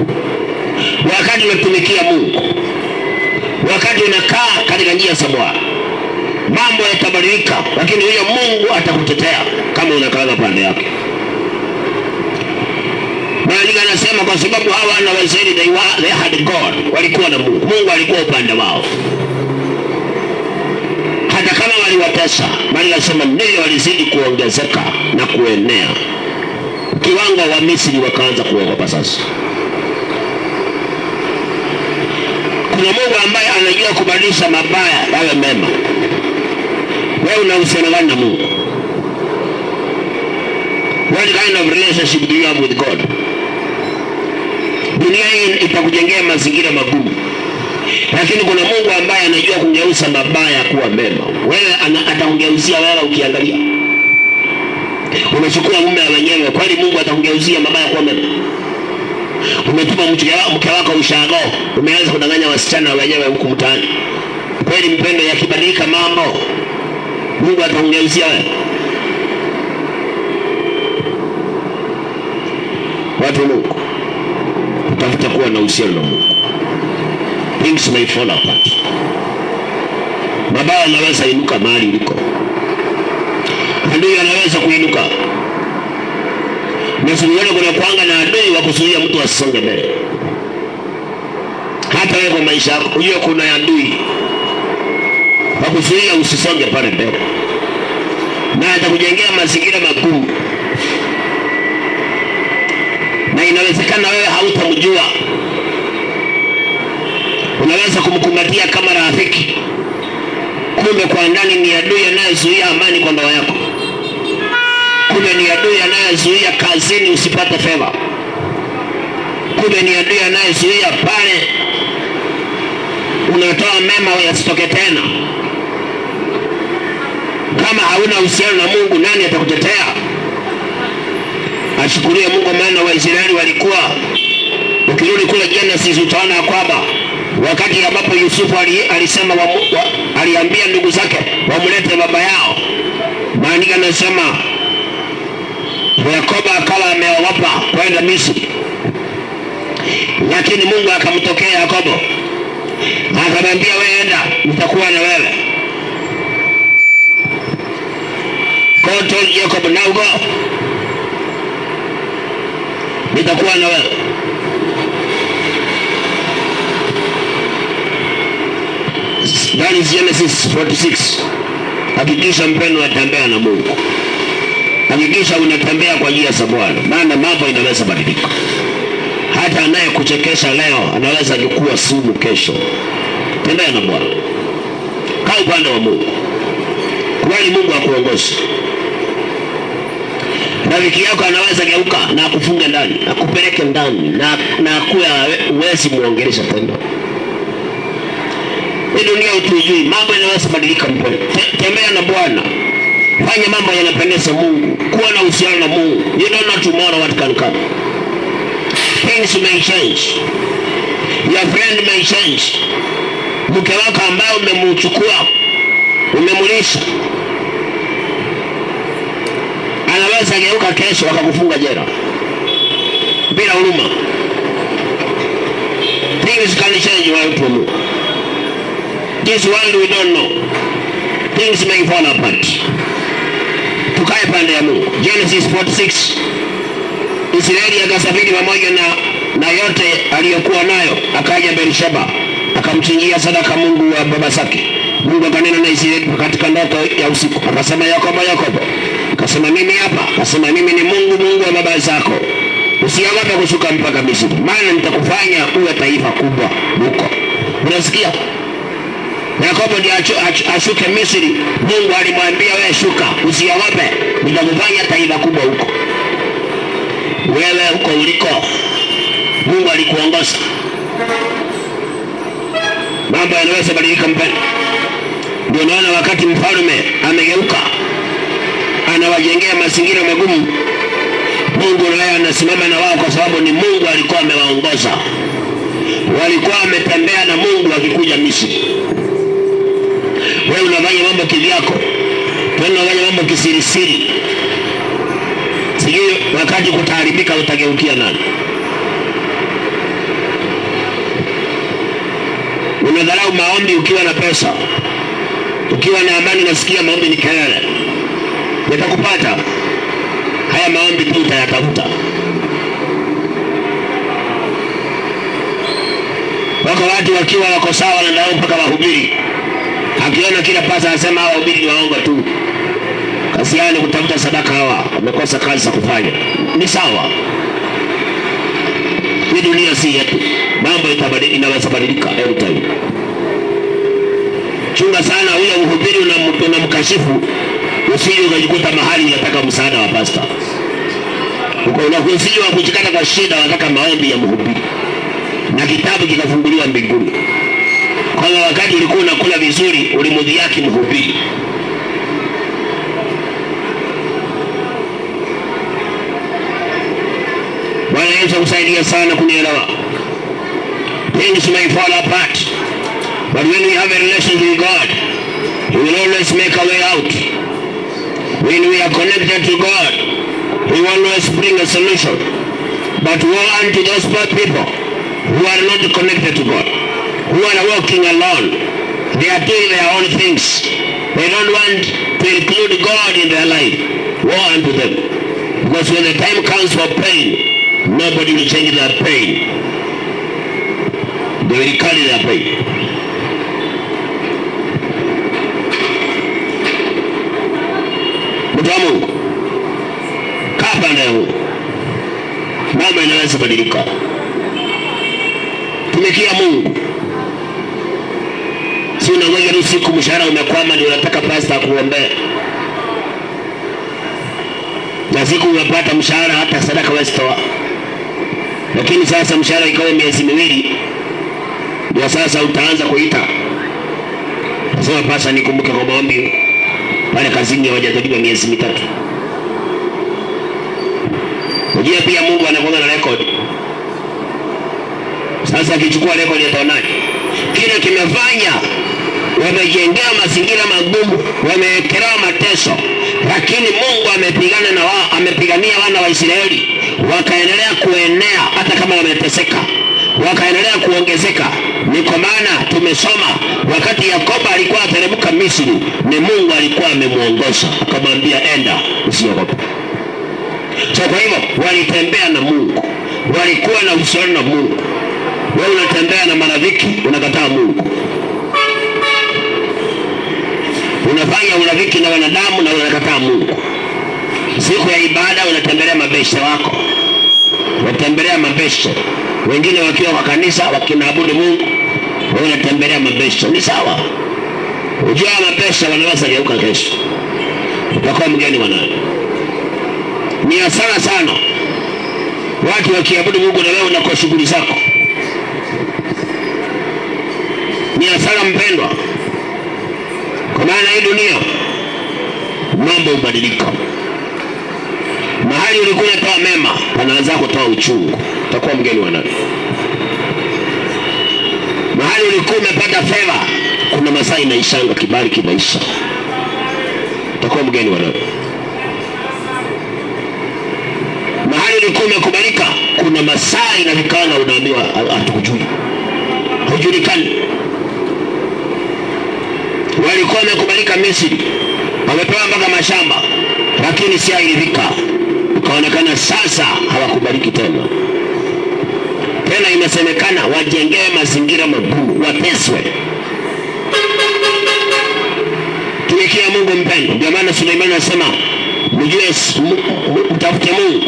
wakati unatumikia Mungu, wakati unakaa katika njia za Bwana, mambo yatabadilika, lakini huyo Mungu atakutetea kama unakaa pande yake. Maandiko yanasema kwa sababu hawa wana wa Israeli they had God, walikuwa na Mungu. Mungu alikuwa upande wao. Hata kama waliwatesa, maandiko yanasema ndivyo walizidi kuongezeka na kuenea. Kiwango wa Misri wakaanza kuogopa sasa. Kuna Mungu ambaye anajua kubadilisha mabaya yawe mema. Wewe unahusiana gani na Mungu? What kind of relationship do you have with God? Dunia hii itakujengea mazingira magumu, lakini kuna Mungu ambaye anajua kugeuza mabaya kuwa mema. Wewe atakugeuzia wewe ukiangalia. Unachukua mume wenyewe, kwani Mungu atakugeuzia mabaya kuwa mema? Umetuma mke wako ushago, umeanza kudanganya wasichana wenyewe huku mtaani. Kweli mpendo yakibadilika mambo, Mungu atakugeuzia wewe? Watu wa Mungu, utafuta kuwa na uhusiano na Mungu. Things may fall apart. Mabaya yanaweza inuka mahali uliko. Adui anaweza kuinuka. Msimuone kuna kuanga na adui wa kuzuia mtu asisonge mbele. Hata wewe kwa maisha yako, hiyo kuna adui wa kuzuia usisonge pale mbele. Na atakujengea mazingira magumu. Na inawezekana wewe hautamjua. Unaweza kumkumbatia kama rafiki, kumbe kwa ndani ni adui anayezuia amani kwa ndoa yako. Kumbe ni adui anayezuia kazini usipate fedha. Kumbe ni adui anayezuia pale unatoa mema yasitoke tena. Kama hauna uhusiano na Mungu, nani atakutetea? Ashukuriwe Mungu, maana Waisraeli walikuwa, ukirudi kule Genesis utaona kwamba wakati ambapo Yusufu alisema aliambia ndugu zake wamlete baba yao, maandiko yanasema Yakobo akawa ameogopa kwenda Misri. Lakini Mungu akamtokea Yakobo, akamwambia wewe enda, nitakuwa na wewe. God told Jacob, now go, nitakuwa na wewe. That is Genesis 46. Hakikisha mpendo unatembea na Mungu. Hakikisha unatembea kwa njia za Bwana, maana mambo inaweza badilika. Hata anayekuchekesha leo anaweza kuwa sumu kesho. Tembea na Bwana. Kaa upande wa Mungu. Kubali Mungu akuongoze. Rafiki yako anaweza geuka na akufunge ndani, akupeleke ndani na kuwa uwezi muongelesha tena. Hii dunia utujui, mambo yanaweza badilika mpole. Tembea na Bwana. Fanya mambo yanapendeza Mungu. Kuwa na uhusiano na Mungu. You don't know tomorrow what can come. Things may change. Your friend may change. Mke wako ambaye umemchukua, umemulisha, anaweza geuka kesho akakufunga jela bila huruma. Things can change without Mungu. This world we don't know. Things may fall apart. Tukae pande ya Mungu. Genesis 46. Israeli akasafiri pamoja na yote aliyokuwa nayo, akaja Beersheba, akamchinjia sadaka Mungu wa baba zake. Mungu akanena na Israeli katika ndoto ya usiku, akasema, Yakobo, Yakobo. Akasema, mimi hapa. Akasema, mimi ni Mungu, Mungu wa baba zako. Usiogope kushuka mpaka Misri, maana nitakufanya uwe taifa kubwa huko. Unasikia? Yakobo ndiye ashuke Misri. Mungu alimwambia, wewe shuka, usiogope, nitakufanya taifa kubwa huko. Wewe huko uliko, Mungu alikuongoza. Mambo yanaweza badilika mpendwa. Ndio naona wakati mfalme amegeuka, anawajengea mazingira magumu, Mungu naye anasimama na wao, kwa sababu ni Mungu alikuwa amewaongoza. Walikuwa wametembea na Mungu wakikuja Misri. Wewe unafanya mambo kivyako, wewe unafanya mambo kisirisiri. Sijui wakati kutaharibika utageukia nani? Unadharau maombi ukiwa na pesa, ukiwa na amani. Nasikia maombi ni kelele, yatakupata. Haya maombi tu utayatafuta. Wako watu wakiwa wako sawa na ndio mpaka wahubiri, akiona kila pasa anasema hawa wahubiri ni waongo tu. Kazi yao ni kutafuta sadaka, hawa wamekosa kazi za kufanya. Ni sawa, hii dunia si yetu, mambo inaweza badilika anytime. Chunga sana huyo mhubiri unamkashifu, usije ukajikuta mahali unataka msaada wa pastor. Usije kujikata kwa shida, unataka maombi ya mhubiri na kitabu kikafunguliwa mbinguni. Kwa wakati ulikuwa unakula vizuri, ulimdhihaki mhubiri. Bwana Yesu kusaidia sana kunielewa. Things may fall apart, but when we have a relationship with God, He will always make a way out. When we are connected to God, He will always bring a solution. But woe unto those poor people who are not connected to God, who are walking alone. They are doing their own things. They don't want to include God in their life. Woe unto them. Because when the time comes for pain, nobody will change their pain. They will carry their pain. Mtu wa Mungu, kaa pande ya Mungu. Mambo inaweza badilika. Tumikia Mungu. Si unangoja tu siku mshahara umekwama ndio unataka pastor akuombee. Na siku umepata mshahara hata sadaka wasitoa. Lakini sasa mshahara ikawa miezi miwili, ndio sasa utaanza kuita. Sasa pastor nikumbuke kwa maombi. Pale kazini hawajadiliwa miezi mitatu. Unajua pia Mungu anakuwa na record. Sasa akichukua record ataonaje? Kile kimefanya wamejengea mazingira magumu, wamewekelewa mateso, lakini Mungu amepigana na wao, amepigania wana wa Israeli, wakaendelea kuenea hata kama wameteseka, wakaendelea kuongezeka. Ni kwa maana tumesoma wakati Yakobo alikuwa ateremka Misri, ni Mungu alikuwa amemuongoza, akamwambia enda, usiogope. So kwa hivyo walitembea na Mungu, walikuwa na uhusiano na Mungu. Wewe unatembea na marafiki, unakataa Mungu. Unafanya urafiki na wanadamu na unakataa Mungu. Siku ya ibada unatembelea mabeshte wako, unatembelea mabeshte wengine wakiwa kwa kanisa wakinaabudu Mungu, wewe unatembelea mabeshte. Ni sawa. Unajua mabeshte wanaweza geuka kesho, utakuwa mgeni wa nani. Ni hasara sana watu wakiabudu Mungu na wewe unako shughuli zako. Ni hasara mpendwa, kwa maana hii dunia mambo hubadilika. Mahali ulikuwa unatoa mema, panaanza kutoa uchungu, utakuwa mgeni wa nani. Mahali ulikuwa umepata fedha, kuna masaa inaishanga, kibali kinaisha, utakuwa mgeni wa nani. Mahali ulikuwa umekubalika, kuna masaa inafikana unaambiwa hatukujui, hujulikani. Walikuwa wamekubalika Misri, wamepewa mpaka mashamba, lakini si ilifika ukaonekana sasa hawakubaliki tena. Tena imesemekana wajengewe mazingira magumu, wateswe. Tumikia Mungu mpendo. Ndio maana Suleimani anasema mjue, mtafute Mungu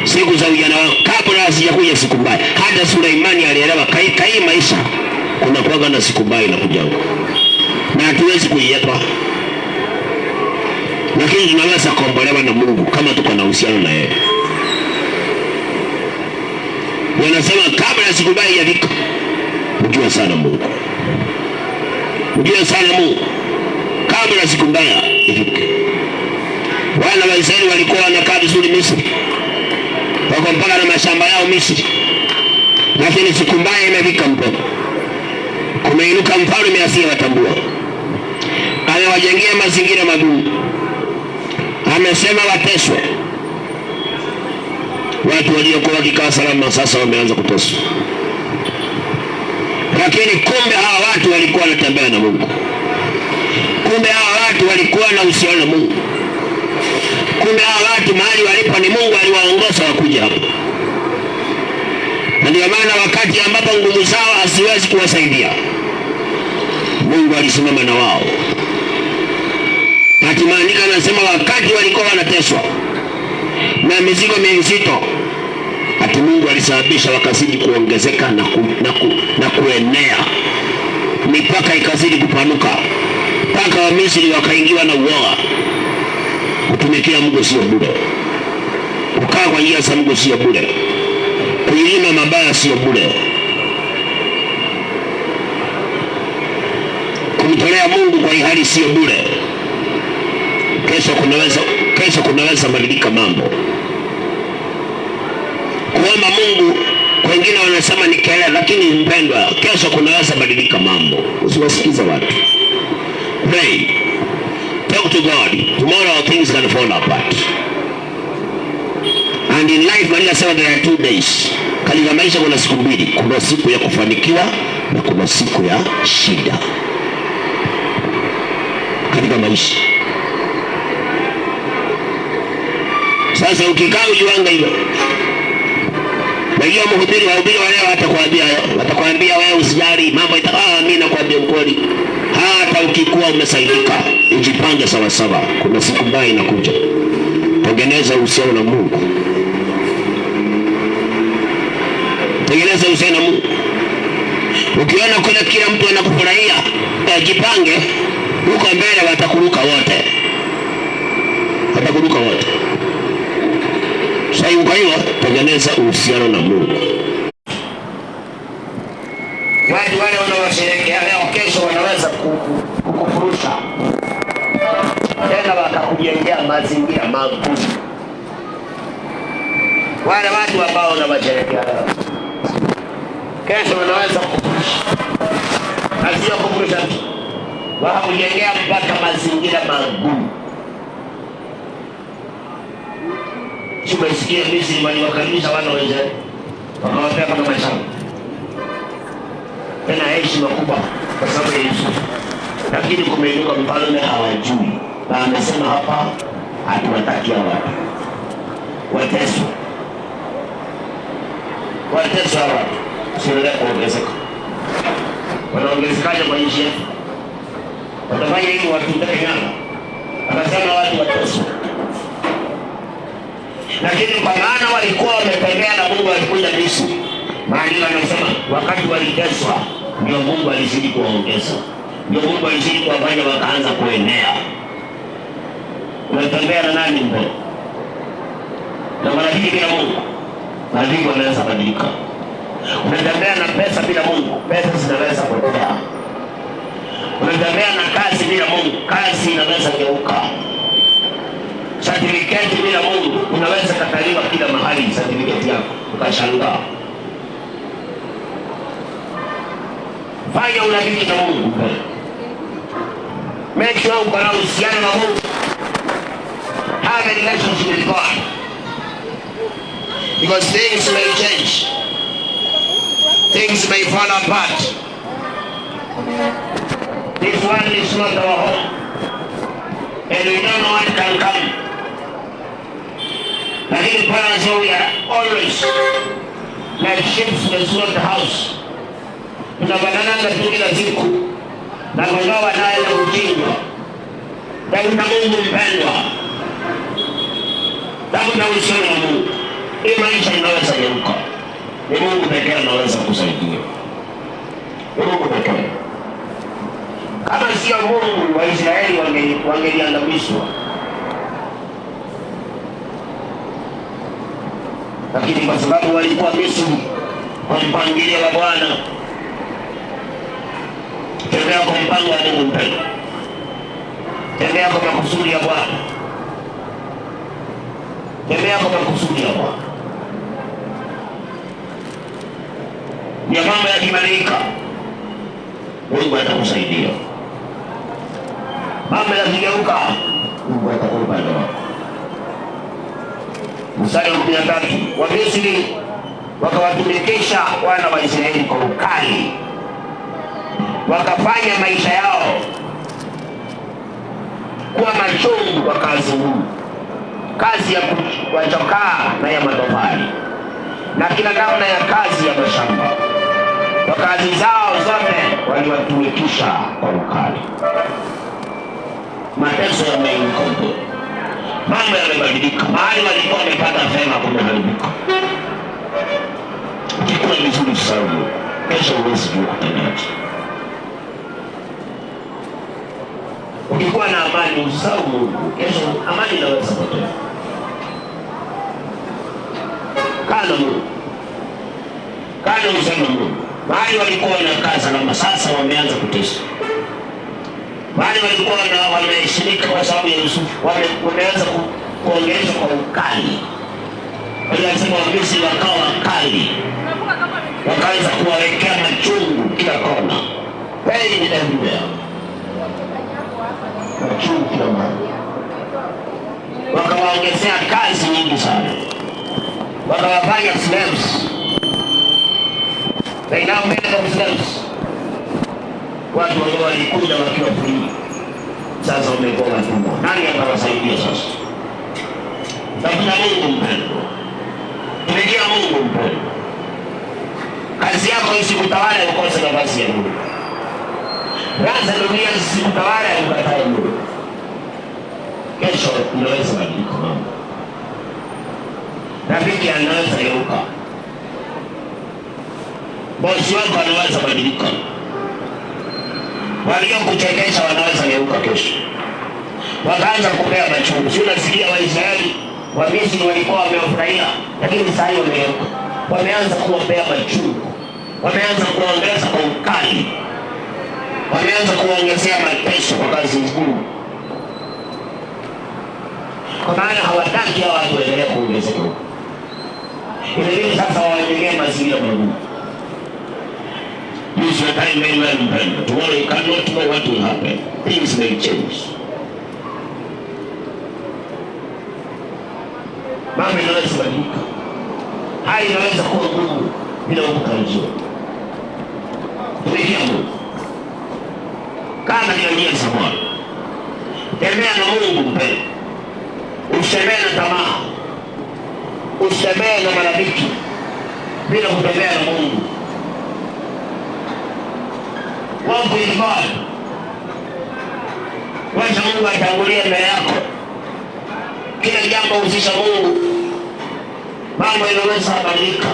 siku za ujana wako, kabla hazijakuja siku mbaya. Hata Suleimani alielewa kai maisha kuna kuwaga na siku mbaya inakuja, na hatuwezi kuiepa, lakini tunaweza kuombolewa na Mungu kama tuko na uhusiano na yeye. Wanasema kabla siku mbaya haijafika, ujue sana Mungu, ujue sana Mungu kabla siku mbaya ifike. Wana wa Israeli walikuwa wanakaa vizuri Misri, wako mpaka na mashamba yao Misri, lakini siku mbaya imefika. Mpaka kumeinuka mfalme asiyewatambua, amewajengea mazingira magumu, amesema wateswe. Watu waliokuwa wakikaa salama sasa wameanza kuteswa, lakini kumbe hawa watu walikuwa wanatembea na Mungu. Kumbe hawa watu walikuwa na uhusiano na Mungu. Kumbe hawa watu mahali walipo ni Mungu aliwaongoza wakuja hapo. Na ndio maana wakati ambapo nguvu zao haziwezi kuwasaidia, Mungu alisimama na wao. Hata maandiko yanasema wakati walikuwa wanateswa na mizigo mizito, hata Mungu alisababisha wakazidi kuongezeka na kuenea, mipaka ikazidi kupanuka, mpaka wa Misri wakaingiwa na uoga. Kutumikia Mungu sio bure, kukaa kwa njia za Mungu sio bure, kuilima mabaya sio bure, kumtolea Mungu kwa hiari sio bure. Kesho kunaweza badilika mambo. Kuomba Mungu wengine wanasema ni kelele, lakini mpendwa, kesho kunaweza badilika mambo. Usiwasikize watu. Pray. Talk to God. Tomorrow things can fall apart. And in life, Maria said there are 2 days. Katika maisha kuna siku mbili. Kuna siku ya kufanikiwa na kuna siku ya shida. Katika maisha. Sasa ukikaa ujiwanga hivyo, najua mhubiri wahubiri wale watakwambia wewe usijali, mambo itakaa. Mimi nakwambia ukweli, hata ukikuwa umesaidika, ujipange sawa sawa, kuna siku mbaya inakuja. Tengeneza uhusiano na Mungu. Tengeneza uhusiano na Mungu. Ukiona kule kila mtu anakufurahia, jipange, huko mbele watakuruka wote. Watakuruka wote. Sasa kwa hiyo tengeneza uhusiano na Mungu. Watu wale wanaosherehekea leo, kesho wanaweza kukufurusha tena, wakakujengea mazingira magumu. Wale watu ambao wanawasherehekea leo, kesho wanaweza kukufurusha, na sio kukufurusha tu, wakakujengea mpaka mazingira magumu. Tumesikia Misri waliwakaribisha wana wa Israeli, wakawapea kama mashamba, tena heshima kubwa kwa sababu ya Yusufu. Lakini kumeinuka mfalme hawajui, na amesema hapa hatuwataki watu wateswe. Wateswe hawa siendelea kuongezeka. Wanaongezekaje kwa nchi yetu? Watafanya hivi watu nyama. Anasema watu wateswe. Lakini kwa maana walikuwa wametembea na Mungu, walikuja Misri. Maandiko yanasema wakati waliteswa ndio Mungu alizidi kuongeza. Ndio Mungu alizidi kuwafanya wakaanza kuenea. Unatembea na nani mbele? Na marafiki bila Mungu, marafiki wanaweza badilika. Unatembea na pesa bila Mungu, pesa zinaweza kupotea. Unatembea na kazi bila Mungu, kazi inaweza geuka. Certificate bila Mungu, unaweza kataliwa kila mahali certificate yako, ukashangaa. Fanya urafiki na Mungu. Make sure uko na uhusiano na Mungu. Have a relationship with God. Because things may change. Things may fall apart. This one is not our home. And we don't know what can come. Lakini Bwana anasema we are always like ships that float the house. Tunabanana tu kila siku na kungawa naye na kuchinjwa. Tafuta Mungu mpendwa, tafuta uhusiano na Mungu. Hii maisha inaweza geuka, ni Mungu pekee anaweza kusaidia. Mungu pekee. Kama sio Mungu, Waisraeli wangeliangamizwa. Lakini kwa sababu walikuwa Misri kwa mpangilio wa Bwana, tembea kwa mpango wa Mungu mpendwa, tembea kwa makusudi ya Bwana, tembea kwa makusudi ya Bwana. Ya mambo yakibadilika, Mungu atakusaidia. Mambo yakigeuka, Mungu atakupa upande wako. Mstari wa 13, Wamisri wakawatumikisha wana wa Israeli kwa ukali, wakafanya maisha yao kuwa machungu kwa kazi ngumu, kazi ya kuwachokaa na ya matofali na kila namna ya kazi ya mashamba. Kwa kazi zao zote waliwatumikisha kwa ukali. Mateso yameinuka, mambo yamebadilika. Mahali walikuwa wamepata fedha kumeharibika. Ukikula vizuri sana, kesho huwezi jua kutendaje. Ukikuwa na amani, usisahau Mungu, kesho amani inaweza kupotea. Kana Mungu, kana usema Mungu. Mahali walikuwa wanakaa salama, sasa wameanza kuteswa. Mahali walikuwa wameheshimika kwa sababu ya Yusufu, wameanza kuongeleshwa kwa ukali. Walisema Wamisri wakawa wakali, wakaanza kuwawekea machungu kila kona. Pain everywhere, machungu kila mahali. Wakawaongezea kazi nyingi sana, wakawafanya slaves. They now made them slaves. Watu wao walikuja wakiwa free, sasa wamekuwa watumwa. Nani atawasaidia sasa? Tafuta Mungu mpendwa, tumikia Mungu mpendwa. Kazi yako isikutawale ukose nafasi ya Mungu. Raza dunia isikutawale ukatae Mungu. Kesho unaweza badilika mambo. Rafiki anaweza geuka, bosi wako anaweza badilika, waliokuchekesha wanaweza geuka kesho, wakaanza kupea machungu. Si unasikia Waisraeli, Wamisri walikuwa wamefurahia, lakini sasa wamegeuka, wameanza kuombea machungu, wameanza kuongeza kwa ukali, wameanza kuongezea mateso kwa kazi ngumu, kwa maana hawataki hao watu waendelee kuongezeka. Inabidi sasa waendelee mazingira magumu. Use your time very well, mpendwa. Tomorrow you cannot know what will happen. Things may change. Mambo inaweza kubadilika, hali inaweza kuwa ngumu bila kutarajiwa. Tumikia Mungu, kaa katika njia za Bwana, tembea na Mungu mpendwa. Usitembee na tamaa, usitembee na marafiki bila kutembea na Mungu. Walk with God. Wacha Mungu atangulie mbele yako. Kila jambo husisha Mungu, mambo yanaweza kubadilika.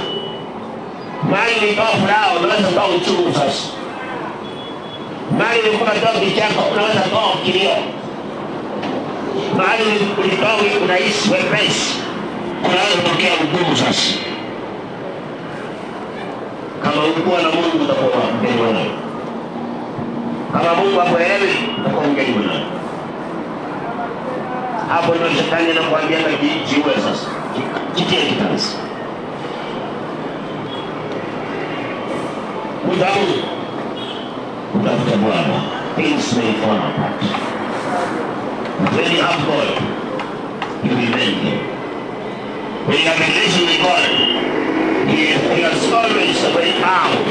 Mahali ulitoa furaha unaweza kutoa uchungu sasa. Mahali ulikuwa unatoa kicheko unaweza kutoa kilio. Mahali ulitoa unaishi wepesi unaweza kutokea ugumu sasa. Kama ulikuwa na Mungu utakuwa mbele naye. Kama Mungu hakuelewi utakuwa mgeni naye. Hapo ndio shetani anakuambia jiwe sasa. Jitie kitanzi. Mungu utafuta Bwana, things may fall apart. When you have God, you will mend him. When you have a relation with God, he has always a way out.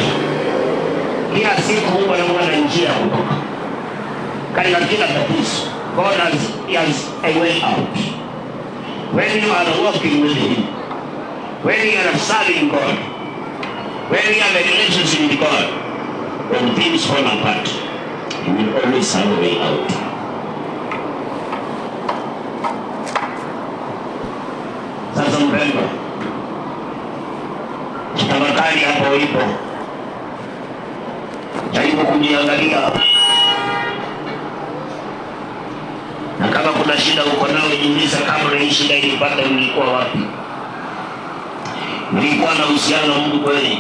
Kila siku Mungu anakuwa na njia ya kutoka katika kila tatizo. God has a way out. When you are walking with him, when you are serving God, when you have a relationship with God, when things fall apart, he will always have a way out. Sasa mpendwa, tafakari hapo ulipo. Jaribu kujiangalia, na kama kuna shida uko nayo, jiulize kabla hii shida ilipata nilikuwa wapi? Nilikuwa na uhusiano na Mungu kweli?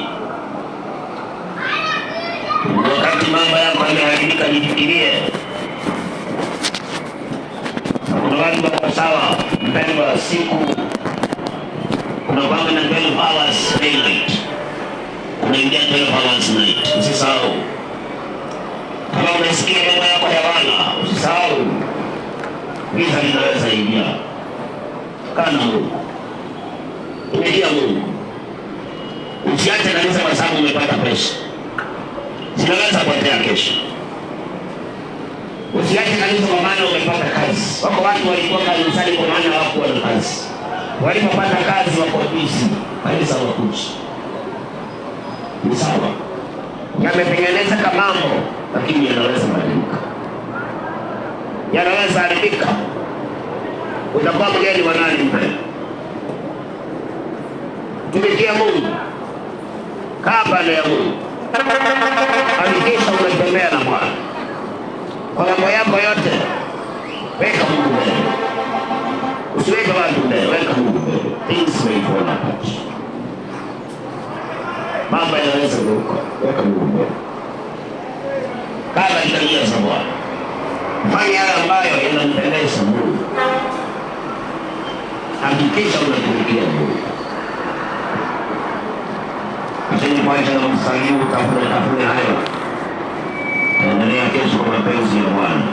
Wakati mambo yako yameharibika, jifikirie. Kuna watu wako sawa, mpendwa, siku kuna kwamba na 12 hours daylight, unaingia 12 hours night. Usisahau. Kama unasikia mambo yako ya bana, usisahau. Giza linaweza ingia. Kana Mungu. Tumikia Mungu. Usiache kanisa kwa sababu umepata pesa. Zinaweza kupotea kesho. Usiache kanisa kwa maana umepata kazi. Wako watu walikuwa kanisani kwa maana hawakuwa na kazi. Walipopata kazi wako busy. Kanisa wakuchi. Ni sawa. Yametengeneza kama mambo, lakini yanaweza badilika. Yanaweza haribika. Utakuwa mgeni wa nani mbele? Tumikia Mungu. Kaa mbele ya Mungu. Hakikisha unatembea na Bwana. Kwa mambo yako yote, weka Mungu mbele. Usiweke watu mbele, weka Mungu mbele. Things may fall apart. Mambo yanaweza kuruka, weka Mungu mbele. Kaa katika njia za Bwana. Fanya yale ambayo yanampendeza Mungu. Hakikisha unatumikia Mungu. Lakini kwanza na msalimu tafune hayo. Endelea kesho kwa mapenzi ya Bwana.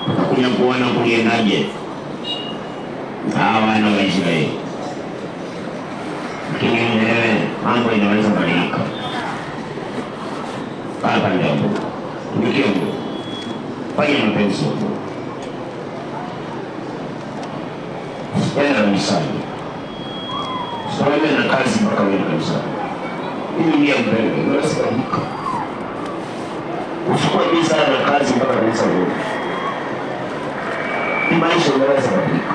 Utakuja kuona kuliendaje hawa wana wa Israeli. Lakini mambo inaweza badilika. Baba ndio Mungu. Tumikia Mungu. Fanya mapenzi ya Mungu. Usiende kanisani. Usiende na kazi mpaka uende kanisani. Hii ni mbele, unaweza kuamka. Usikuwe busy na kazi mpaka kanisa uende. Hii maisha unaweza kubadilika.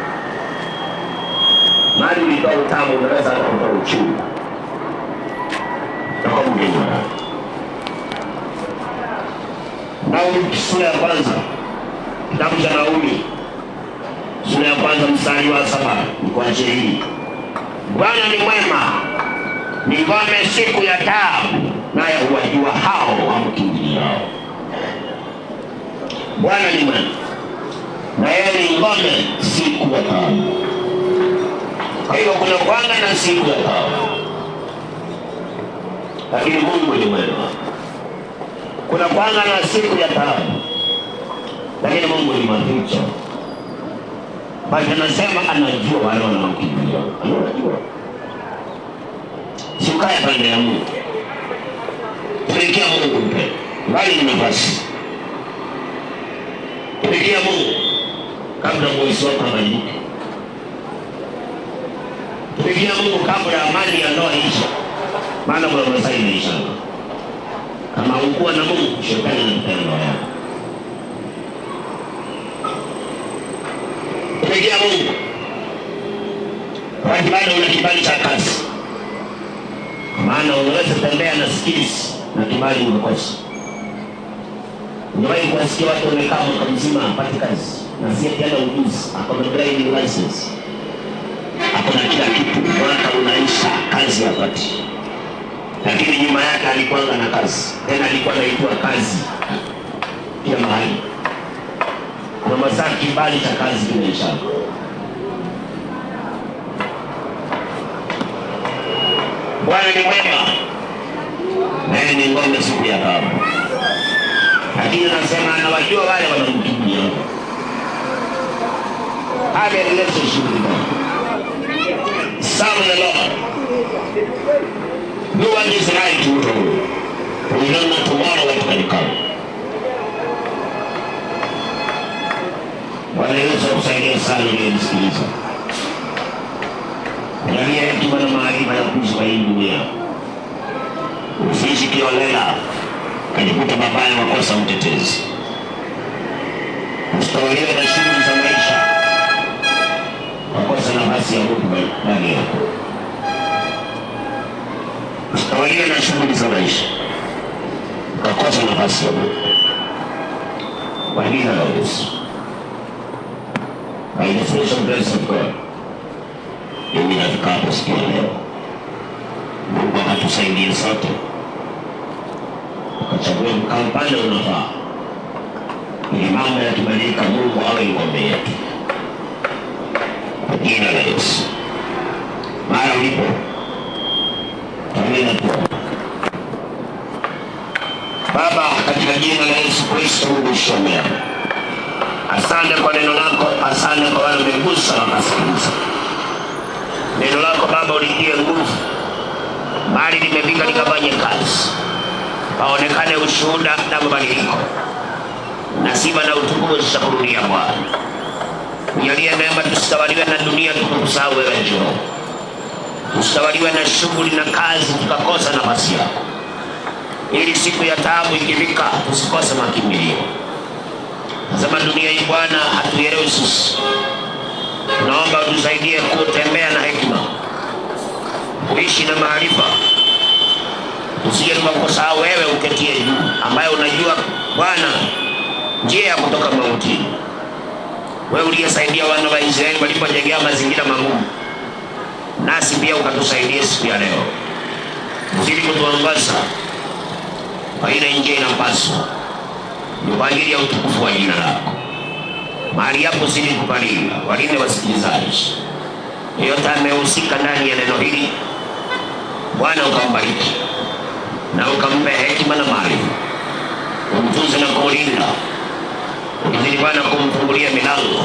Mali ulitoa utamu, unaweza hata kutoa uchungu. Na kwa mgeni wa nani. Naumi sura ya kwanza, kitabu cha Naumi sura ya kwanza mstari wa 7 ni kwa ajili hii. Bwana ni mwema, ni ngome siku ya taabu, naye huwajua hao wamkimbiliao. Bwana ni mwema, na yeye ni ngome siku ya taabu. Kwa hiyo kuna kwanga na siku ya taabu, lakini Mungu ni mwema. Kuna kwanga na siku ya taabu, lakini Mungu ni maficho. Basi anasema anajua wale wanaomkimbilia. Anajua. Sikae pande ya Mungu. Tumikia Mungu mpendwa. Bali ni nafasi. Tumikia Mungu kabla moyo wako ubadilike. Tumikia Mungu kabla amani ya ndoa isha. Maana kuna masaa inaisha. Kama ukuwa na Mungu, shetani anataka ndoa yako. Tumikia Mungu. Wakati bado una kibali cha kazi. Maana unaweza tembea na skills na kibali umekosa. Unawahi kusikia watu wamekaa mwaka mzima hapati kazi na si tena ujuzi, ako na driving license, ako na kila kitu, mwaka unaisha, kazi hapati. Lakini nyuma yake alikuwa na kazi, tena alikuwa anaitwa kazi kila mahali. Kwa masaa kibali cha kazi kinaisha. Bwana ni mwema, naye ni ngome siku ya taabu. Lakini anasema anawajua wale wanaomkimbia. Have a relationship with God. Serve the Lord. Do what is right to do. We don't know tomorrow what can come. Bwana Yesu akusaidie sana unayenisikiliza. Jalia hekima na maarifa ya kuishi kwa hii dunia. Usiishi kiolela, kajikuta mabaya wakosa mtetezi. Usitawaliwe na shughuli za maisha, wakosa nafasi ya Mungu ndani yako. Usitawaliwe wengine na shughuli za maisha, ukakosa nafasi ya Mungu. Kwa jina la Yesu, by the special grace of God, mimi nafika hapo siku ya leo. Mungu akatusaidie sote, ukachagua mkampande unafaa, ili mambo yakibadilika Mungu awe ngome yetu. Kwa jina la Yesu, mara ulipo tamina tu. Baba, katika jina la Yesu Kristo, Mungu shomea, asante kwa neno lako, asante kwa wale umegusa na kusikiliza neno lako. Baba, ulitie nguvu mali limefika likafanye kazi, paonekane ushuhuda na mabadiliko, na sifa na utukufu zitakurudia Bwana. Ujalie neema tusitawaliwe na dunia tukukusahau wewe njoo, tusitawaliwe na shughuli na kazi tukakosa nafasi yako, ili siku ya taabu ikifika tusikose makimbilio. Nasema dunia hii Bwana hatuelewi sisi, tunaomba utusaidie kutembea na hekima, kuishi na maarifa, usije tukakusahau wewe uketie juu, ambaye unajua Bwana njia ya kutoka mautini. Wewe uliyesaidia wana wa Israeli walipojengea mazingira magumu, nasi pia ukatusaidia siku ya leo. Uzidi kutuongoza kwa ile njia inapaswa, ni kwa ajili ya utukufu wa jina lako. Mahali hapo zidi kupalinda, walinde wasikilizaji, yeyote amehusika ndani ya neno hili Bwana ukambariki na ukampe hekima na maarifa, umtunze na kulinda, ukizidi Bwana kumfungulia milango,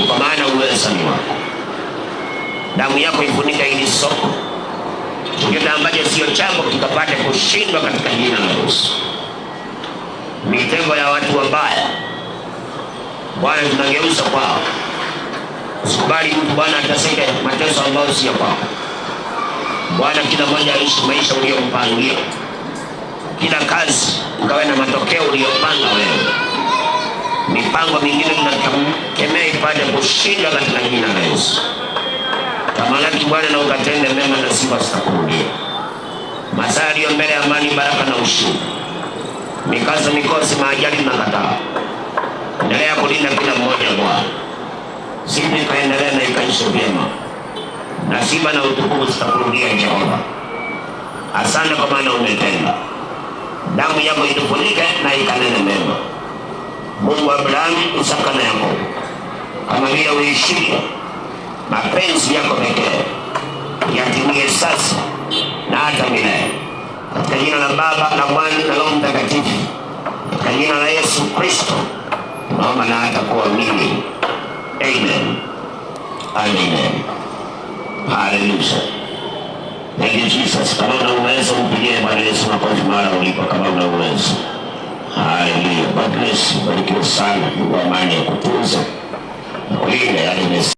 kwa maana uweza ni wako. Damu yako ifunika hili soko, chochote ambacho sio chako kikapate kushindwa katika jina la Yesu. Mitego ya watu wabaya Bwana tunageuza kwao. Usikubali mtu Bwana ataseke mateso ambayo sio kwako. Bwana, kila mmoja aishi maisha uliyompangia, kila kazi ikawe na matokeo uliyopanga wewe. Mipango mingine tunakemea ipate kushindwa katika jina la Yesu. Tamalaki Bwana na ukatende mema na sifa zitakurudia. Masaa yaliyo mbele ya amani, baraka na ushindi, mikasa, mikosi, maajali na kataa. Endelea kulinda kila mmoja Bwana, siku ikaendelea na ikaishi vyema, na sifa na utukufu zitakurudia Jehova. Asante kwa maana umetenda. Damu yako itufunike na ikanene mema. Mungu wa Abrahamu, Isaka na Yakobo, kama vile uishivyo, mapenzi yako pekee yatimie sasa na hata milele. Katika jina la Baba na Mwana na Roho Mtakatifu, katika jina la Yesu Kristo tunaomba na hata kuamini. Amen. Amen. Hallelujah. Thank you Jesus. Kama una uwezo mpigie Bwana Yesu makofi mara ulipo kama una uwezo. Hallelujah. God bless you. Barikiwa sana. Mungu amani ya kutunza na kulinda yale